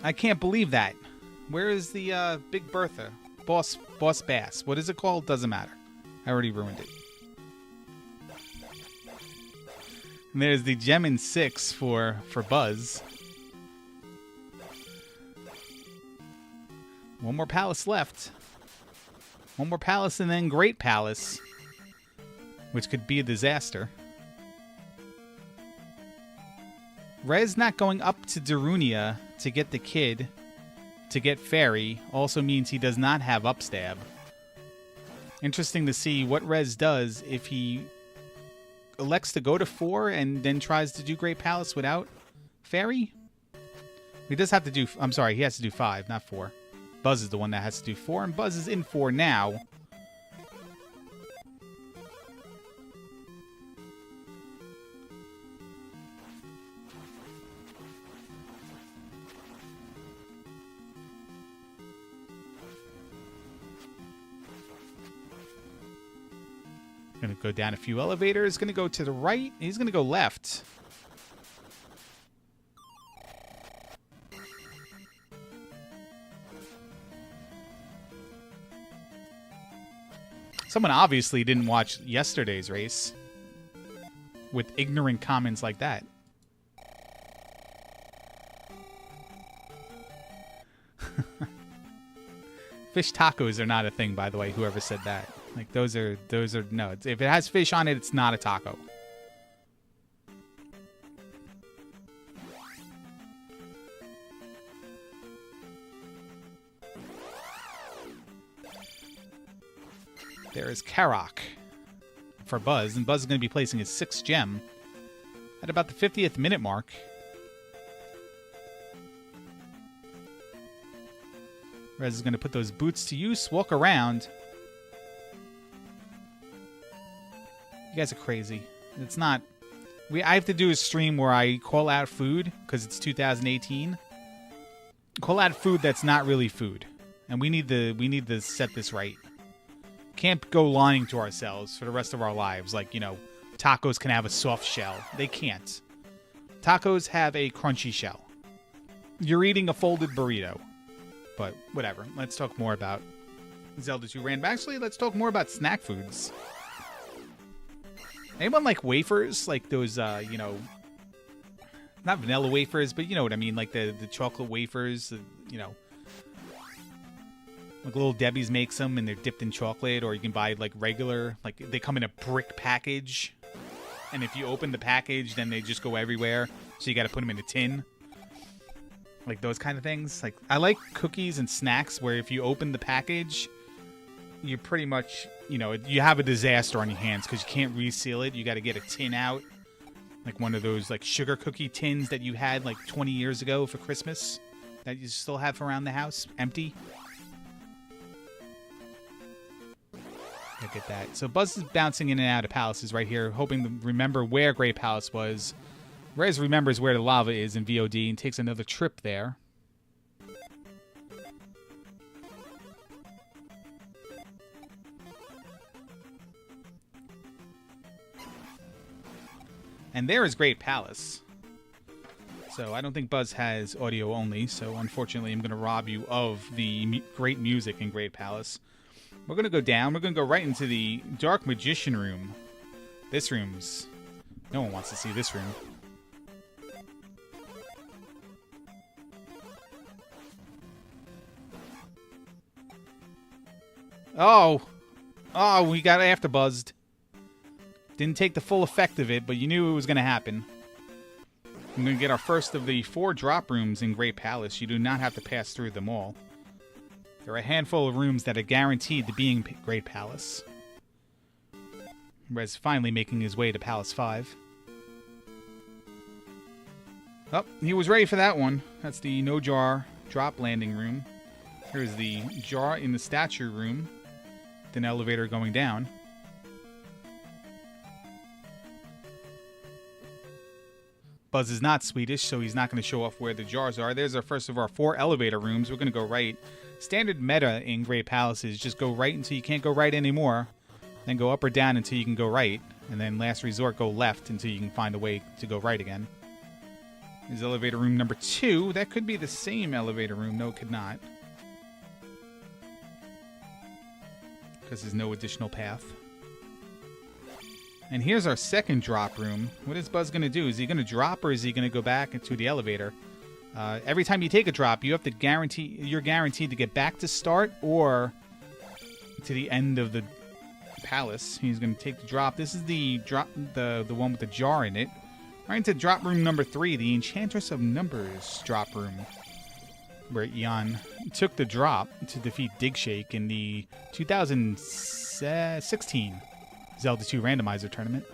I can't believe that. Where is the Big Bertha? Boss Bass. What is it called? Doesn't matter. I already ruined it. And there's the gem in 6 for Buzz. One more palace left. One more palace and then Great Palace, which could be a disaster. Rez not going up to Darunia to get the kid, to get Fairy, also means he does not have upstab. Interesting to see what Rez does if he elects to go to 4 and then tries to do Great Palace without Fairy. He does have to do, I'm sorry, he has to do 5, not 4. Buzz is the one that has to do 4, and Buzz is in 4 now. Gonna go down a few elevators, gonna go to the right, he's gonna go left. Someone obviously didn't watch yesterday's race with ignorant comments like that. Fish tacos are not a thing, by the way, whoever said that. Like, those are no. If it has fish on it, it's not a taco. There is Karok for Buzz, and Buzz is going to be placing his 6th gem at about the 50th minute mark. Rez is going to put those boots to use, walk around. You guys are crazy. It's not... I have to do a stream where I call out food, because it's 2018. Call out food that's not really food. And we need to set this right. Can't go lying to ourselves for the rest of our lives. Like, you know, tacos can have a soft shell. They can't. Tacos have a crunchy shell. You're eating a folded burrito. But whatever. Let's talk more about Zelda II Randomizer. Actually, let's talk more about snack foods. Anyone like wafers? Like those, you know, not vanilla wafers, but you know what I mean. Like the chocolate wafers, you know. Like Little Debbie's makes them, and they're dipped in chocolate, or you can buy like regular, like they come in a brick package. And if you open the package, then they just go everywhere. So you got to put them in a tin. Like those kind of things. Like I like cookies and snacks where if you open the package, you pretty much, you know, you have a disaster on your hands because you can't reseal it. You got to get a tin out. Like one of those like sugar cookie tins that you had like 20 years ago for Christmas that you still have around the house, empty. Look at that. So Buzz is bouncing in and out of palaces right here, hoping to remember where Great Palace was. Rez remembers where the lava is in VOD and takes another trip there. And there is Great Palace. So I don't think Buzz has audio only, so unfortunately I'm going to rob you of the great music in Great Palace. We're going to go down. We're going to go right into the Dark Magician room. This room's... No one wants to see this room. Oh! Oh, we got after buzzed. Didn't take the full effect of it, but you knew it was going to happen. We're going to get our first of the 4 drop rooms in Great Palace. You do not have to pass through them all. There are a handful of rooms that are guaranteed to be in Great Palace. Rez finally making his way to Palace 5. Oh, he was ready for that one. That's the no jar drop landing room. Here's the jar in the statue room. An elevator going down. Buzz is not Swedish, so he's not going to show off where the jars are. There's our first of our 4 elevator rooms. We're going to go right. Standard meta in Great Palace is just go right until you can't go right anymore. Then go up or down until you can go right. And then last resort, go left until you can find a way to go right again. There's elevator room number 2. That could be the same elevator room. No, it could not. Because there's no additional path. And here's our second drop room. What is Buzz going to do? Is he going to drop or is he going to go back into the elevator? Every time you take a drop, you have to you're guaranteed to get back to start or to the end of the palace. He's going to take the drop. This is the drop, the one with the jar in it. Right into drop room number 3, the Enchantress of Numbers drop room, where Eon took the drop to defeat Digshake in the 2016 Zelda II Randomizer tournament.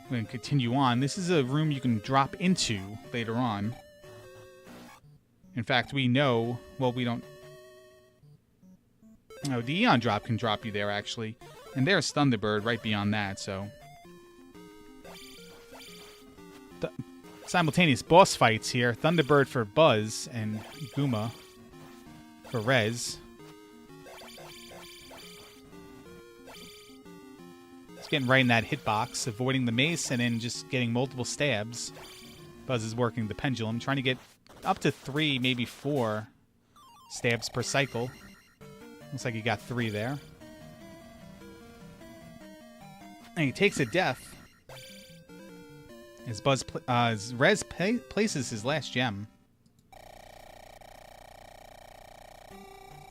We're going to continue on. This is a room you can drop into later on. In fact, we know... Well, we don't... No, the Eon drop can drop you there, actually. And there's Thunderbird right beyond that, so... Simultaneous boss fights here. Thunderbird for Buzz and Guma for Rez. It's getting right in that hitbox, avoiding the mace and then just getting multiple stabs. Buzz is working the pendulum, trying to get up to 3, maybe 4 stabs per cycle. Looks like he got 3 there. And he takes a death. As Rez places his last gem.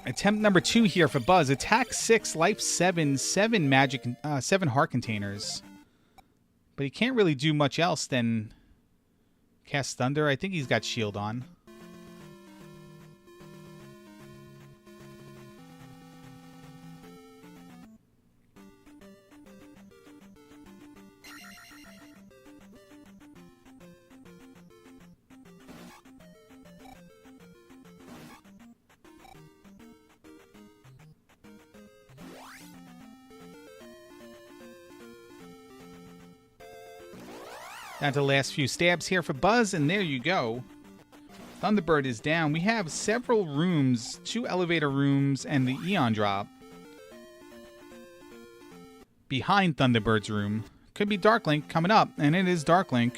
Attempt number 2 here for Buzz. Attack 6, life 7, 7 magic, 7 heart containers. But he can't really do much else than cast Thunder. I think he's got shield on. Down to the last few stabs here for Buzz, and there you go. Thunderbird is down. We have several rooms, 2 elevator rooms, and the Eon drop behind Thunderbird's room. Could be Darklink coming up, and it is Darklink.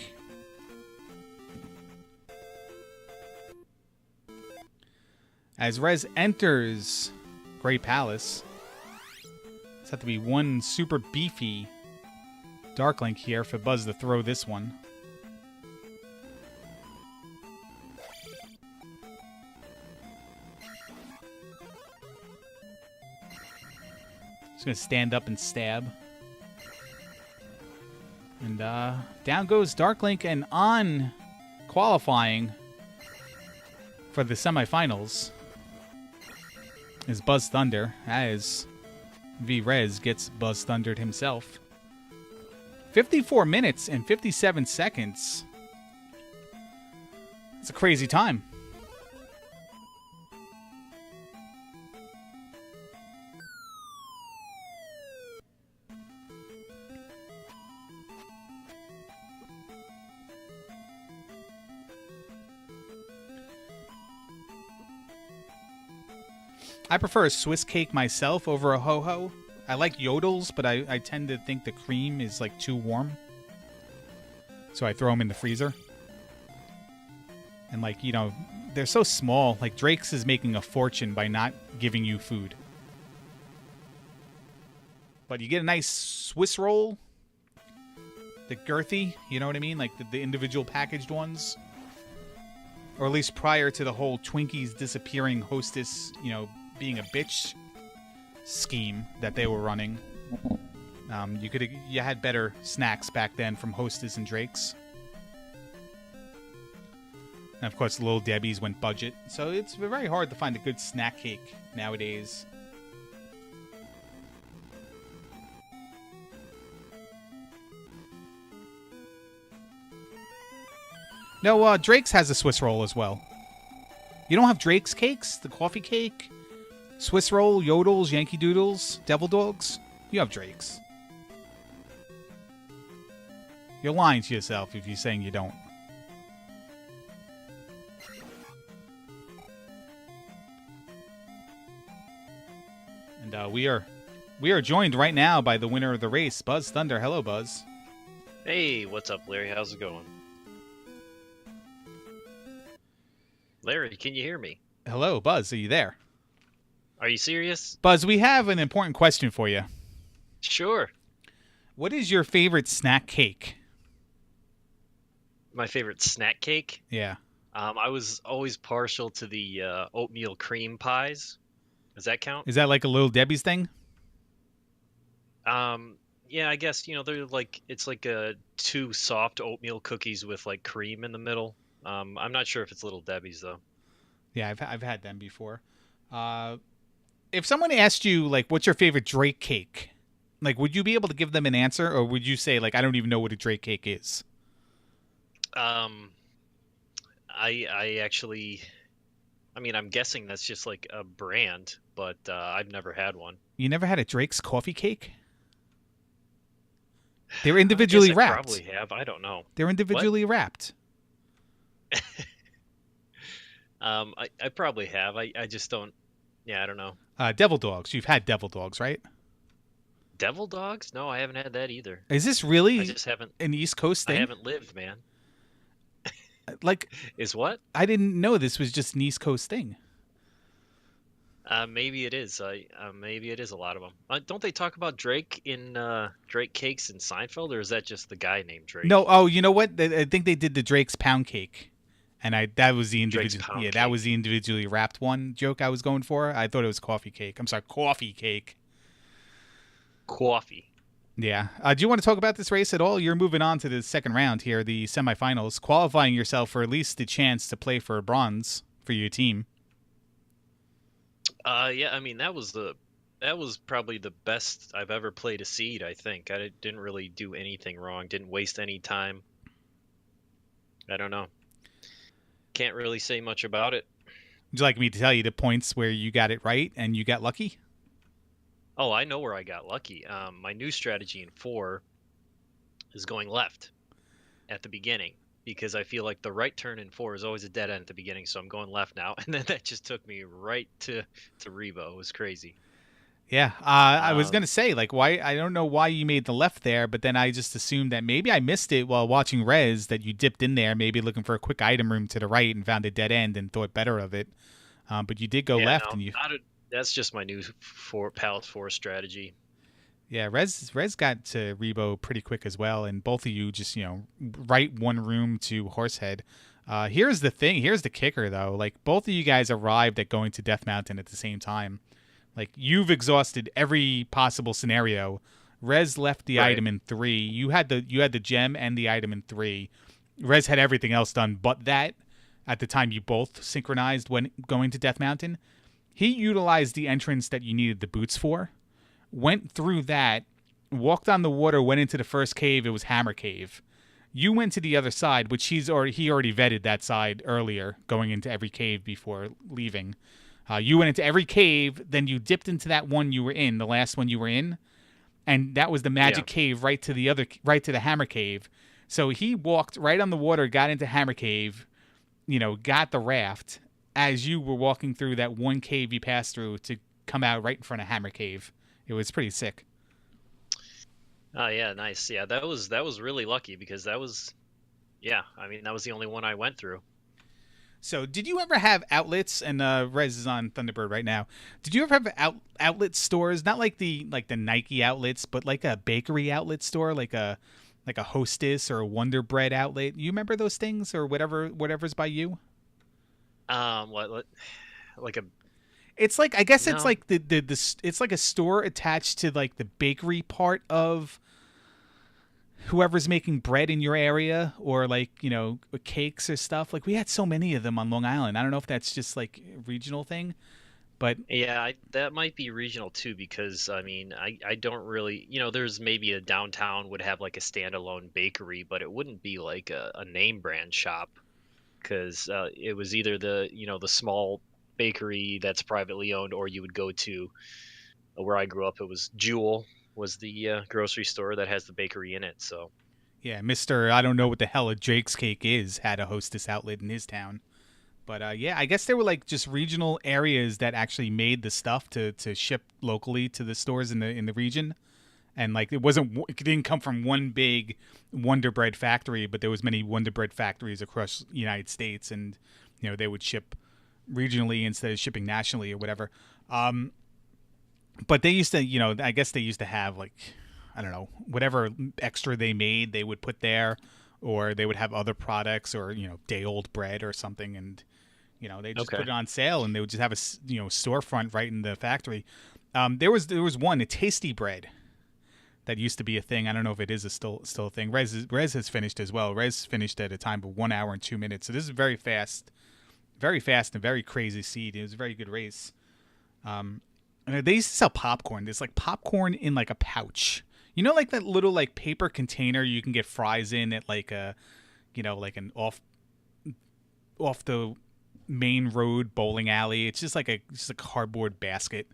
As Rez enters Great Palace, it's have to be one super beefy Darklink here for Buzz to throw this one. Just gonna stand up and stab. And down goes Dark Link, and on qualifying for the semifinals is BuzzThunder, as V-Rez gets BuzzThundered himself. 54 minutes and 57 seconds. It's a crazy time. I prefer a Swiss cake myself over a ho-ho. I like yodels, but I tend to think the cream is like too warm. So I throw them in the freezer. And like, you know, they're so small. Like Drake's is making a fortune by not giving you food. But you get a nice Swiss roll. The girthy, you know what I mean? Like the individual packaged ones. Or at least prior to the whole Twinkies disappearing Hostess, you know, being a bitch scheme that they were running. You had better snacks back then from Hostess and Drake's. And of course, Little Debbie's went budget, so it's very hard to find a good snack cake nowadays. No, Drake's has a Swiss roll as well. You don't have Drake's cakes? The coffee cake? Swiss roll, yodels, Yankee Doodles, Devil Dogs? You have Drake's. You're lying to yourself if you're saying you don't. And we are joined right now by the winner of the race, BuzzThunder. Hello, Buzz. Hey, what's up, Larry? How's it going? Larry, can you hear me? Hello, Buzz. Are you there? Are you serious? Buzz, we have an important question for you. Sure. What is your favorite snack cake? My favorite snack cake? Yeah. I was always partial to the oatmeal cream pies. Does that count? Is that like a Little Debbie's thing? Yeah, I guess, you know, they're like, it's like two soft oatmeal cookies with like cream in the middle. I'm not sure if it's Little Debbie's though. Yeah, I've had them before. If someone asked you like, what's your favorite Drake cake? Like, would you be able to give them an answer, or would you say like, I don't even know what a Drake cake is? I actually, I mean, I'm guessing that's just like a brand, but I've never had one. You never had a Drake's coffee cake? They're individually I wrapped. Probably have. I don't know. They're individually wrapped. I probably have. I just don't. Yeah, I don't know. Devil Dogs. You've had Devil Dogs, right? Devil Dogs? No, I haven't had that either. Is this really I just haven't, an East Coast thing? I haven't lived, man. Like, is what? I didn't know this was just an East Coast thing. Maybe it is. Maybe it is a lot of them. Don't they talk about Drake in Drake cakes in Seinfeld, or is that just the guy named Drake? No. Oh, you know what? I think they did the Drake's pound cake, and that was the individual. Yeah, that was the individually wrapped one joke I was going for. I thought it was coffee cake. I'm sorry, coffee cake. Coffee. Yeah. Do you want to talk about this race at all? You're moving on to the second round here, the semifinals, qualifying yourself for at least the chance to play for a bronze for your team. Yeah, I mean that was probably the best I've ever played a seed. I think I didn't really do anything wrong. Didn't waste any time. I don't know. Can't really say much about it. Would you like me to tell you the points where you got it right and you got lucky? Oh, I know where I got lucky. My new strategy in 4 is going left at the beginning, because I feel like the right turn in 4 is always a dead end at the beginning, so I'm going left now. And then that just took me right to Rebo. It was crazy. Yeah, I was going to say, like, why? I don't know why you made the left there, but then I just assumed that maybe I missed it while watching Rez, that you dipped in there, maybe looking for a quick item room to the right and found a dead end and thought better of it. But you did go left. No, and you. That's just my new Palette 4 strategy. Yeah, Rez got to Rebo pretty quick as well, and both of you just, right one room to Horsehead. Here's the thing. Here's the kicker, though. Like, both of you guys arrived at going to Death Mountain at the same time. Like you've exhausted every possible scenario. Rez left the Right. item in 3. You had the gem and the item in 3. Rez had everything else done but that at the time you both synchronized when going to Death Mountain. He utilized the entrance that you needed the boots for, went through that, walked on the water, went into the first cave. It was Hammer Cave. You went to the other side, which he already vetted that side earlier, going into every cave before leaving. You went into every cave, then you dipped into that one you were in, the last one you were in, and that was the Yeah. magic cave right to the Hammer Cave. So he walked right on the water, got into Hammer Cave, got the raft as you were walking through that one cave you passed through to come out right in front of Hammer Cave. It was pretty sick. Oh yeah, nice. Yeah, that was really lucky because that was, yeah. I mean, that was the only one I went through. So, did you ever have outlets? And Rez is on Thunderbird right now. Did you ever have outlet stores? Not like the Nike outlets, but like a bakery outlet store, like a Hostess or a Wonder Bread outlet. You remember those things or whatever's by you? What like a It's like I guess it's no? like it's like a store attached to like the bakery part of whoever's making bread in your area, or like cakes or stuff. Like we had so many of them on Long Island. I don't know if that's just like a regional thing, but Yeah, that might be regional too because I mean, I don't really, there's maybe a downtown would have like a standalone bakery, but it wouldn't be like a name brand shop because it was either the small bakery that's privately owned, or you would go to where I grew up. It was Jewel was the grocery store that has the bakery in it. So yeah, Mister I don't know what the hell a Jake's Cake is had a Hostess outlet in his town. But yeah, I guess there were like just regional areas that actually made the stuff to ship locally to the stores in the region. And like it didn't come from one big Wonder Bread factory, but there was many Wonder Bread factories across the United States, and they would ship regionally instead of shipping nationally or whatever. But they used to, I guess they used to have like, I don't know, whatever extra they made, they would put there, or they would have other products, or day old bread or something, and they just put okay, it on sale, and they would just have a storefront right in the factory. There was one, a Tasty Bread, that used to be a thing. I don't know if it is still a thing. Rez has finished as well. Rez finished at a time of 1 hour and 2 minutes. So this is very fast and very crazy seed. It was a very good race. And they used to sell popcorn. There's like popcorn in like a pouch. Like that little like paper container you can get fries in at like a, like an off the main road bowling alley. It's just a cardboard basket,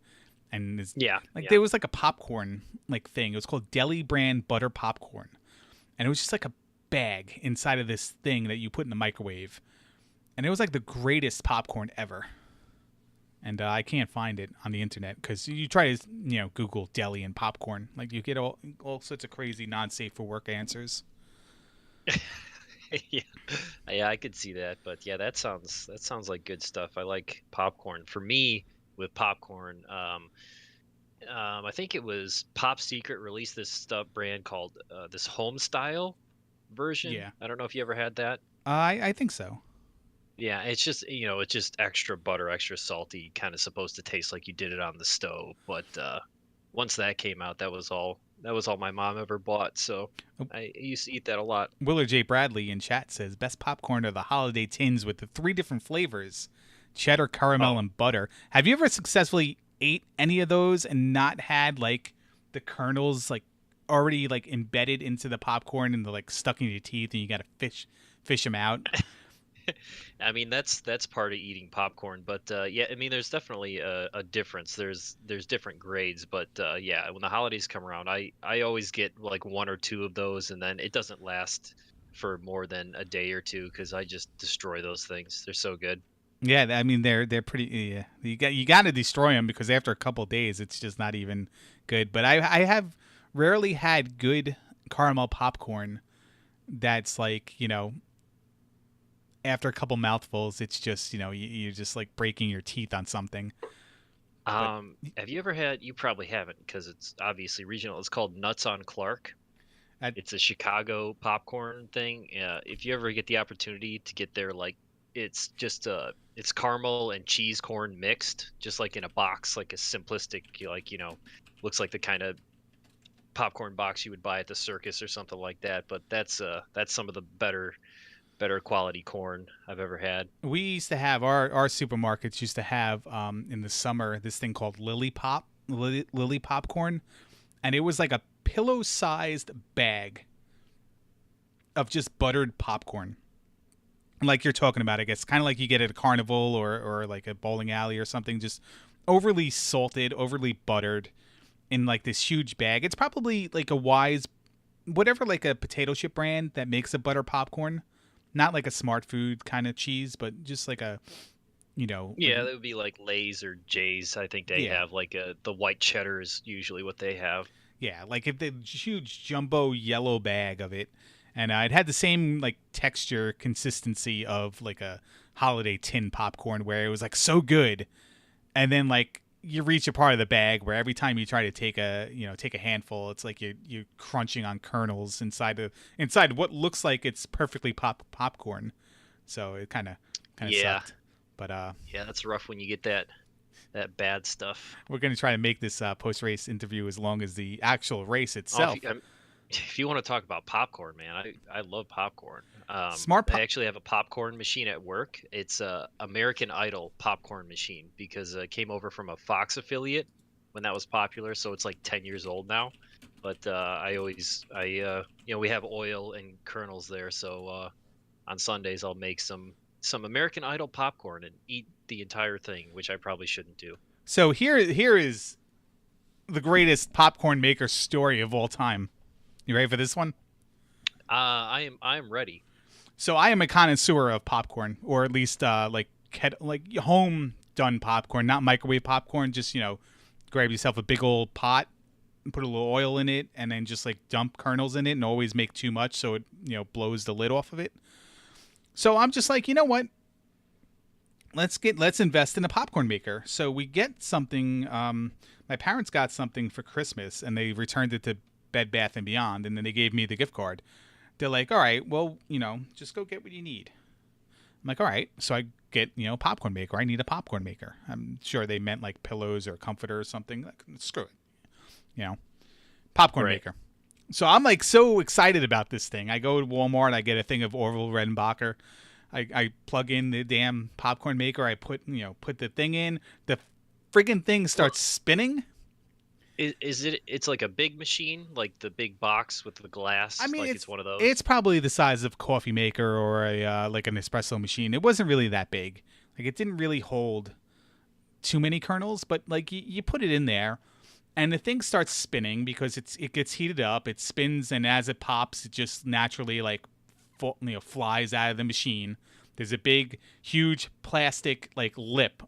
and it's yeah, like yeah, there was like a popcorn like thing. It was called Deli Brand Butter Popcorn, and it was just like a bag inside of this thing that you put in the microwave, and it was like the greatest popcorn ever. And I can't find it on the internet because you try to Google deli and popcorn, like you get all sorts of crazy non-safe for work answers. yeah, yeah. I could see that, but yeah, that sounds like good stuff. I like popcorn. For me, with popcorn, I think it was Pop Secret released this stuff brand called this home style version. Yeah, I don't know if you ever had that. I think so. Yeah, it's just it's just extra butter, extra salty, kind of supposed to taste like you did it on the stove. But once that came out, that was all my mom ever bought. So I used to eat that a lot. Willard J. Bradley in chat says best popcorn are the holiday tins with the 3 different flavors: cheddar, caramel, Oh, and butter. Have you ever successfully ate any of those and not had like the kernels like already like embedded into the popcorn and they're like stuck in your teeth and you gotta fish them out? I mean that's part of eating popcorn, but yeah, I mean there's definitely a difference. There's different grades, but yeah, when the holidays come around, I always get like one or two of those, and then it doesn't last for more than a day or two because I just destroy those things. They're so good. Yeah, I mean they're pretty. Yeah, you got to destroy them because after a couple days, it's just not even good. But I have rarely had good caramel popcorn that's like after a couple mouthfuls, it's just you're just like breaking your teeth on something. But Have you ever had? You probably haven't because it's obviously regional. It's called Nuts on Clark. I, It's a Chicago popcorn thing. If you ever get the opportunity to get there, like it's just it's caramel and cheese corn mixed, just like in a box, like a simplistic, like looks like the kind of popcorn box you would buy at the circus or something like that. But that's some of the better quality corn I've ever had. We used to have our supermarkets used to have in the summer this thing called Lily popcorn, and it was like a pillow-sized bag of just buttered popcorn. Like you're talking about, I guess, kind of like you get at a carnival or like a bowling alley or something, just overly salted, overly buttered in like this huge bag. It's probably like a Wise, whatever, like a potato chip brand that makes a butter popcorn, not like a Smart Food kind of cheese, but just like a, like Yeah, that would be like Lay's or Jay's. I think they yeah, have like the white cheddar is usually what they have. yeah, like if the huge jumbo yellow bag of it, and it had the same like texture consistency of like a holiday tin popcorn where it was like so good, and then like you reach a part of the bag where every time you try to take a handful, it's like you're crunching on kernels inside what looks like it's perfectly popcorn. So it kind of Yeah, sucked. But yeah, that's rough when you get that bad stuff. we're gonna try to make this post race interview as long as the actual race Oh, itself. if you want to talk about popcorn, man, I love popcorn. Smart I pop. actually have a popcorn machine at work. It's a American Idol popcorn machine because it came over from a Fox affiliate when that was popular. So it's like 10 years old now. But we have oil and kernels there. So on Sundays I'll make some American Idol popcorn and eat the entire thing, which I probably shouldn't do. So here is the greatest popcorn maker story of all time. You ready for this one? I am ready. So I am a connoisseur of popcorn, or at least like home done popcorn, not microwave popcorn. Just grab yourself a big old pot, and put a little oil in it, and then just like dump kernels in it, and always make too much so it blows the lid off of it. So I'm just like, you know what? Let's invest in a popcorn maker. So we get something. My parents got something for Christmas, and they returned it to Bed Bath and Beyond, and then they gave me the gift card. They're like, all right, well, just go get what you need. I'm like, all right. So I get, popcorn maker. I need a popcorn maker. I'm sure they meant like pillows or comforter or something. Like, screw it. You know, popcorn Right. maker. So I'm like so excited about this thing. I go to Walmart. I get a thing of Orville Redenbacher. I plug in the damn popcorn maker. I put the thing in. The friggin' thing starts spinning. Is it? It's like a big machine, like the big box with the I glass, mean, like it's one of it's those. probably the size of a coffee maker or a like an espresso machine. It wasn't really that big. Like it didn't really hold too many kernels, but like you put it in there, and the thing starts spinning because it gets heated up. It spins, and as it pops, it just naturally like flies out of the machine. There's a big, huge plastic like lip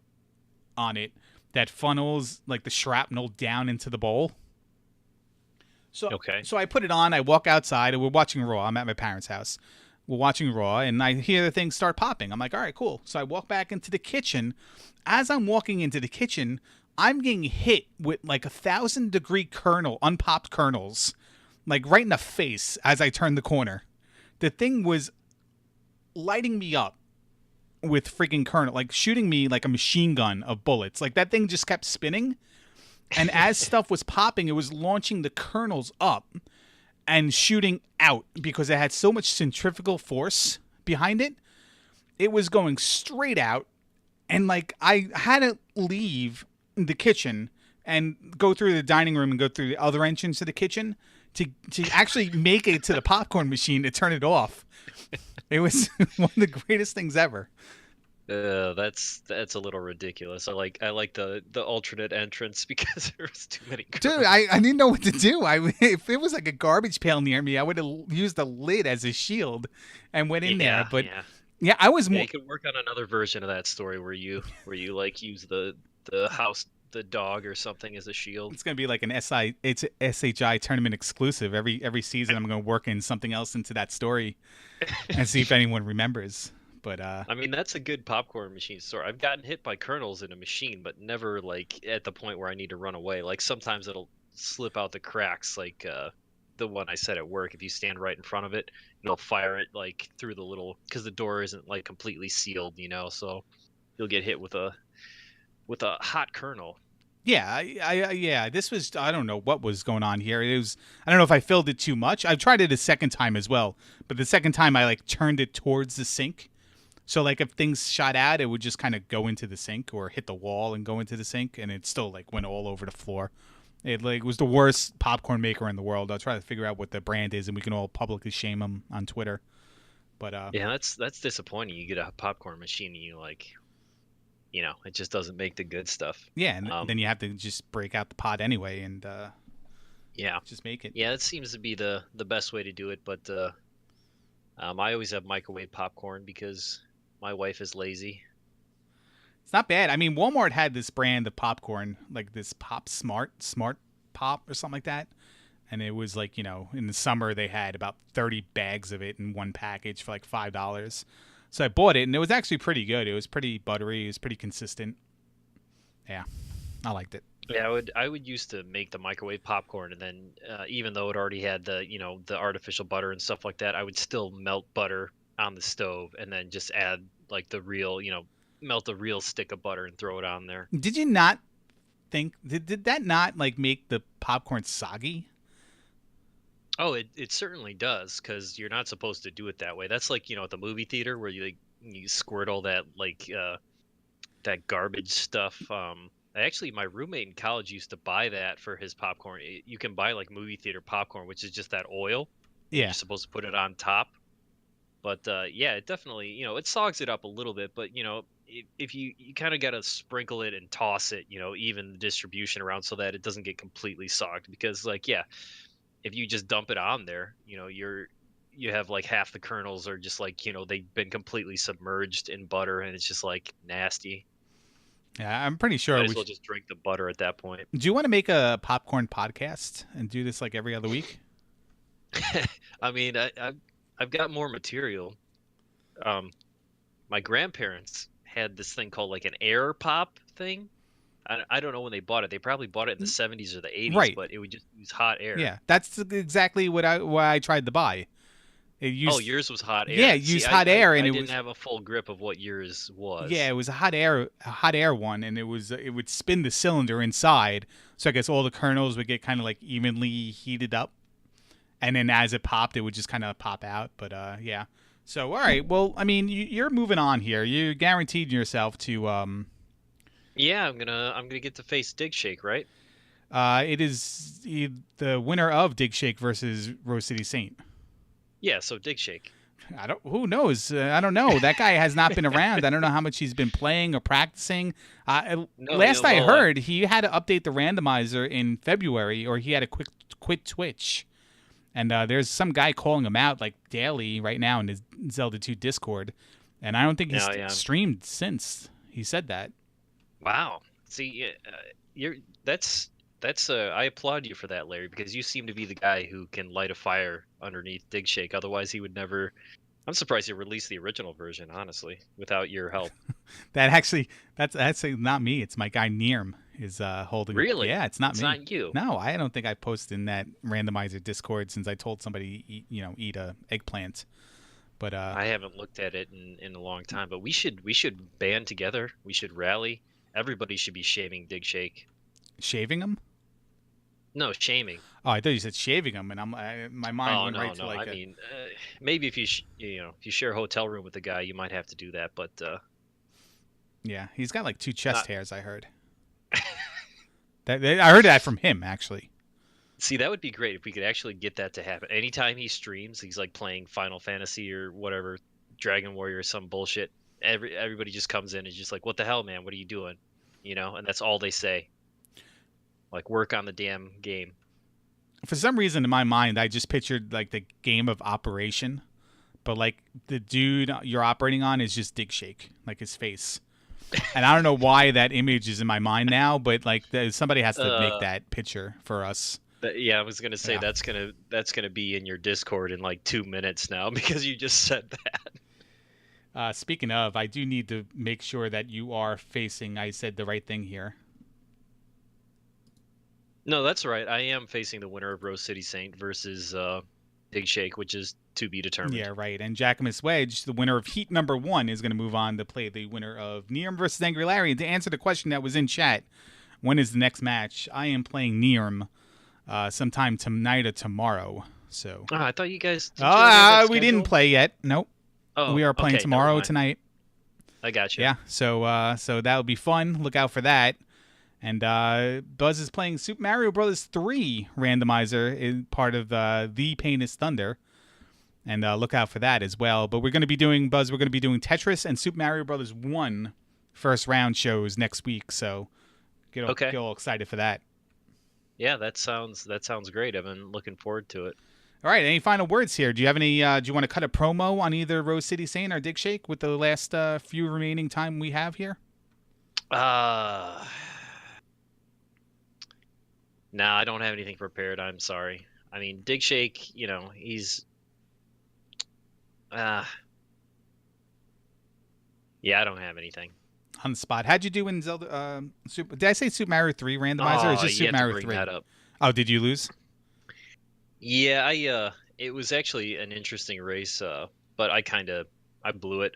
on it that funnels like the shrapnel down into the bowl. So Okay. so I put it on. I walk outside, and we're watching Raw. I'm at my parents' house. We're watching Raw, and I hear the thing start popping. I'm like, all right, cool. So I walk back into the kitchen. As I'm walking into the kitchen, I'm getting hit with like 1,000-degree kernel, unpopped kernels, like right in the face as I turn the corner. The thing was lighting me up with freaking kernel, like shooting me like a machine gun of bullets. Like that thing just kept spinning. And as stuff was popping, it was launching the kernels up and shooting out because it had so much centrifugal force behind it. It was going straight out. And like I had to leave the kitchen and go through the dining room and go through the other entrance to the kitchen to actually make it to the popcorn machine to turn it off. It was one of the greatest things ever. That's a little ridiculous. I like the alternate entrance because there was too many Dude, kernels. I didn't know what to do. If it was like a garbage pail near me, I would have used the lid as a shield and went in there. Yeah, But yeah, yeah, I was yeah. more. You could work on another version of that story where you like use the dog or something as a shield. It's gonna be like it's a SHI tournament exclusive. Every season, I'm gonna work in something else into that story and see if anyone remembers. But I mean, that's a good popcorn machine story. I've gotten hit by kernels in a machine, but never like at the point where I need to run away. Like sometimes it'll slip out the cracks, like the one I said at work. If you stand right in front of it, it'll fire it like through the little because the door isn't like completely sealed, So you'll get hit with a hot kernel. Yeah, yeah. This was, I don't know what was going on here. It was, I don't know if I filled it too much. I've tried it a second time as well, but the second time I like turned it towards the sink. So like if things shot out, it would just kind of go into the sink or hit the wall and go into the sink, and it still like went all over the floor. It like was the worst popcorn maker in the world. I'll try to figure out what the brand is, and we can all publicly shame them on Twitter. But Yeah, that's disappointing. You get a popcorn machine and you like, it just doesn't make the good stuff. yeah, and then you have to just break out the pot anyway and Yeah, just make it. yeah, that seems to be the best way to do it. But I always have microwave popcorn because my wife is lazy. It's not bad. I mean, Walmart had this brand of popcorn, like this Pop Smart Pop or something like that. And it was like, in the summer they had about 30 bags of it in one package for like $5. So I bought it, and it was actually pretty good. It was pretty buttery. It was pretty consistent. Yeah, I liked it. Yeah, I would used to make the microwave popcorn, and then even though it already had the artificial butter and stuff like that, I would still melt butter on the stove and then just add like the real, melt a real stick of butter and throw it on there. Did you not think, did that not like make the popcorn soggy? Oh, it certainly does, because you're not supposed to do it that way. That's like, at the movie theater where you squirt all that like that garbage stuff. Actually, my roommate in college used to buy that for his popcorn. You can buy like movie theater popcorn, which is just that oil, and you're Yeah. supposed to put it on top. But yeah, it definitely, it sogs it up a little bit. But if you kind of got to sprinkle it and toss it, even the distribution around so that it doesn't get completely sogged. Because like, yeah, if you just dump it on there, you have like half the kernels are just like, they've been completely submerged in butter, and it's just like nasty. Yeah, I'm pretty sure Might we as well just drink the butter at that point. Do you want to make a popcorn podcast and do this like every other week? I mean, I've got more material. Um, my grandparents had this thing called like an air pop thing. I don't know when they bought it. They probably bought it in the 70s or the 80s, Right. but it would just use hot air. Yeah, that's exactly why I tried to buy. It used, Oh, yours was hot air. yeah, it See, used hot air, and I it didn't was, have a full grip of what yours was. yeah, it was a hot air one, and it would spin the cylinder inside, so I guess all the kernels would get kind of like evenly heated up, and then as it popped, it would just kind of pop out. But yeah. So all right, well, I mean, you're moving on here. You guaranteed yourself to Yeah, I'm gonna get to face Dig Shake, right? it is the winner of Dig Shake versus Rose City Saint. Yeah, so Dig Shake. I don't. Who knows? I don't know. That guy has not been around. I don't know how much he's been playing or practicing. No, Last yeah, I well, heard, he had to update the randomizer in February, or he had to quit Twitch. And there's some guy calling him out like daily right now in his Zelda 2 Discord, and I don't think he's yeah. streamed since he said that. Wow. See, you're that's I applaud you for that, Larry, because you seem to be the guy who can light a fire underneath Dig Shake. Otherwise, he would never. I'm surprised he released the original version, honestly, without your help. That's actually not me. It's my guy Nirm is holding. Really? Yeah, it's not It's me. not you. No, I don't think I posted in that randomizer Discord since I told somebody eat a eggplant. But I haven't looked at it in a long time, but we should band together. We should rally. Everybody should be shaming Dig Shake. shaving them? No, shaming. Oh, I thought you said shaving them, and my mind Oh went no, right to no. like I mean, maybe if if you share a hotel room with a guy, you might have to do that. But yeah, he's got like 2 chest not, hairs. I heard. I heard that from him actually. see, that would be great if we could actually get that to happen. Anytime he streams, he's like playing Final Fantasy or whatever, Dragon Warrior or some bullshit. Everybody just comes in and is just like, "What the hell, man? What are you doing?" And that's all they say. Like, work on the damn game. For some reason in my mind, I just pictured like the game of Operation, but like the dude you're operating on is just Dig Shake, like his face. And I don't know why that image is in my mind now, but like somebody has to make that picture for us. Yeah, I was gonna say Yeah. that's gonna be in your Discord in like 2 minutes now because you just said that. Speaking of, I do need to make sure that you are facing. I said the right thing here. No, that's right. I am facing the winner of Rose City Saint versus Dig Shake, which is to be determined. Yeah, right. And Jacquemus Wedge, the winner of heat number 1, is going to move on to play the winner of Nearm versus Angry Larry. And to answer the question that was in chat, when is the next match? I am playing Nearm sometime tonight or tomorrow. So. I thought you guys. We didn't play yet. Nope. Oh, we are playing okay, tomorrow tonight. I got you. Yeah. So that'll be fun. Look out for that. And Buzz is playing Super Mario Bros. 3 Randomizer, is part of The Pain is Thunder. And look out for that as well. But we're going to be doing, Buzz, we're going to be doing Tetris and Super Mario Bros. 1 first round shows next week. So get all excited for that. Yeah, that sounds great. I've been looking forward to it. All right, any final words here? Do you have any? Do you want to cut a promo on either Rose City Saint or Dig Shake with the last few remaining time we have here? No, I don't have anything prepared. I'm sorry. I mean, Dig Shake, he's. Yeah, I don't have anything. On the spot. How'd you do in Zelda? Did I say Super Mario 3 Randomizer? Or is just Super Mario 3? That up. Oh, did you lose? Yeah, it was actually an interesting race, but I blew it.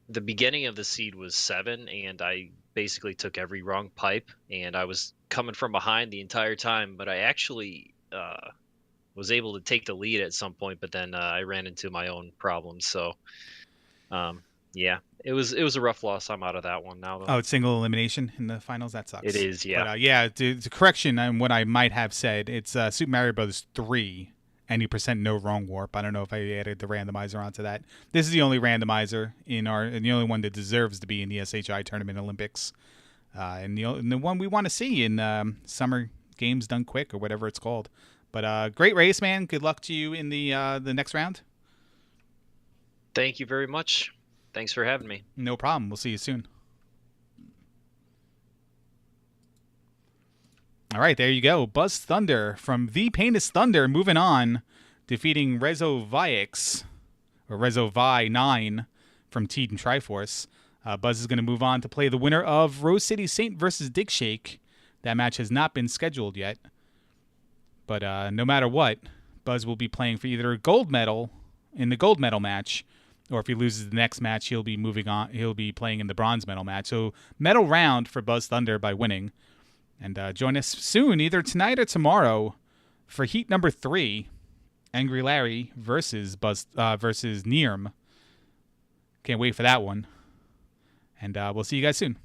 The beginning of the seed was 7, and I basically took every wrong pipe, and I was coming from behind the entire time, but I actually was able to take the lead at some point, but then I ran into my own problems. So, yeah, it was a rough loss. I'm out of that one now, though. Oh, it's single elimination in the finals? That sucks. It is, yeah. But, yeah, to correction on what I might have said, it's Super Mario Bros. 3, any percent no wrong warp. I don't know if I added the randomizer onto that. This is the only randomizer and the only one that deserves to be in the SHI Tournament Olympics. And the one we want to see in Summer Games Done Quick or whatever it's called. But great race, man. Good luck to you in the next round. Thank you very much. Thanks for having me. No problem. We'll see you soon. All right, there you go. BuzzThunder from The Pain is Thunder moving on, defeating Rezovayix, or Rezovayix from Team Triforce. Buzz is going to move on to play the winner of Rose City Saint versus Dig Shake. That match has not been scheduled yet. But no matter what, Buzz will be playing for either a gold medal in the gold medal match, or if he loses the next match, he'll be moving on. He'll be playing in the bronze medal match. So medal round for BuzzThunder by winning. And join us soon, either tonight or tomorrow, for heat number 3, Angry Larry versus Nearm. Can't wait for that one. And we'll see you guys soon.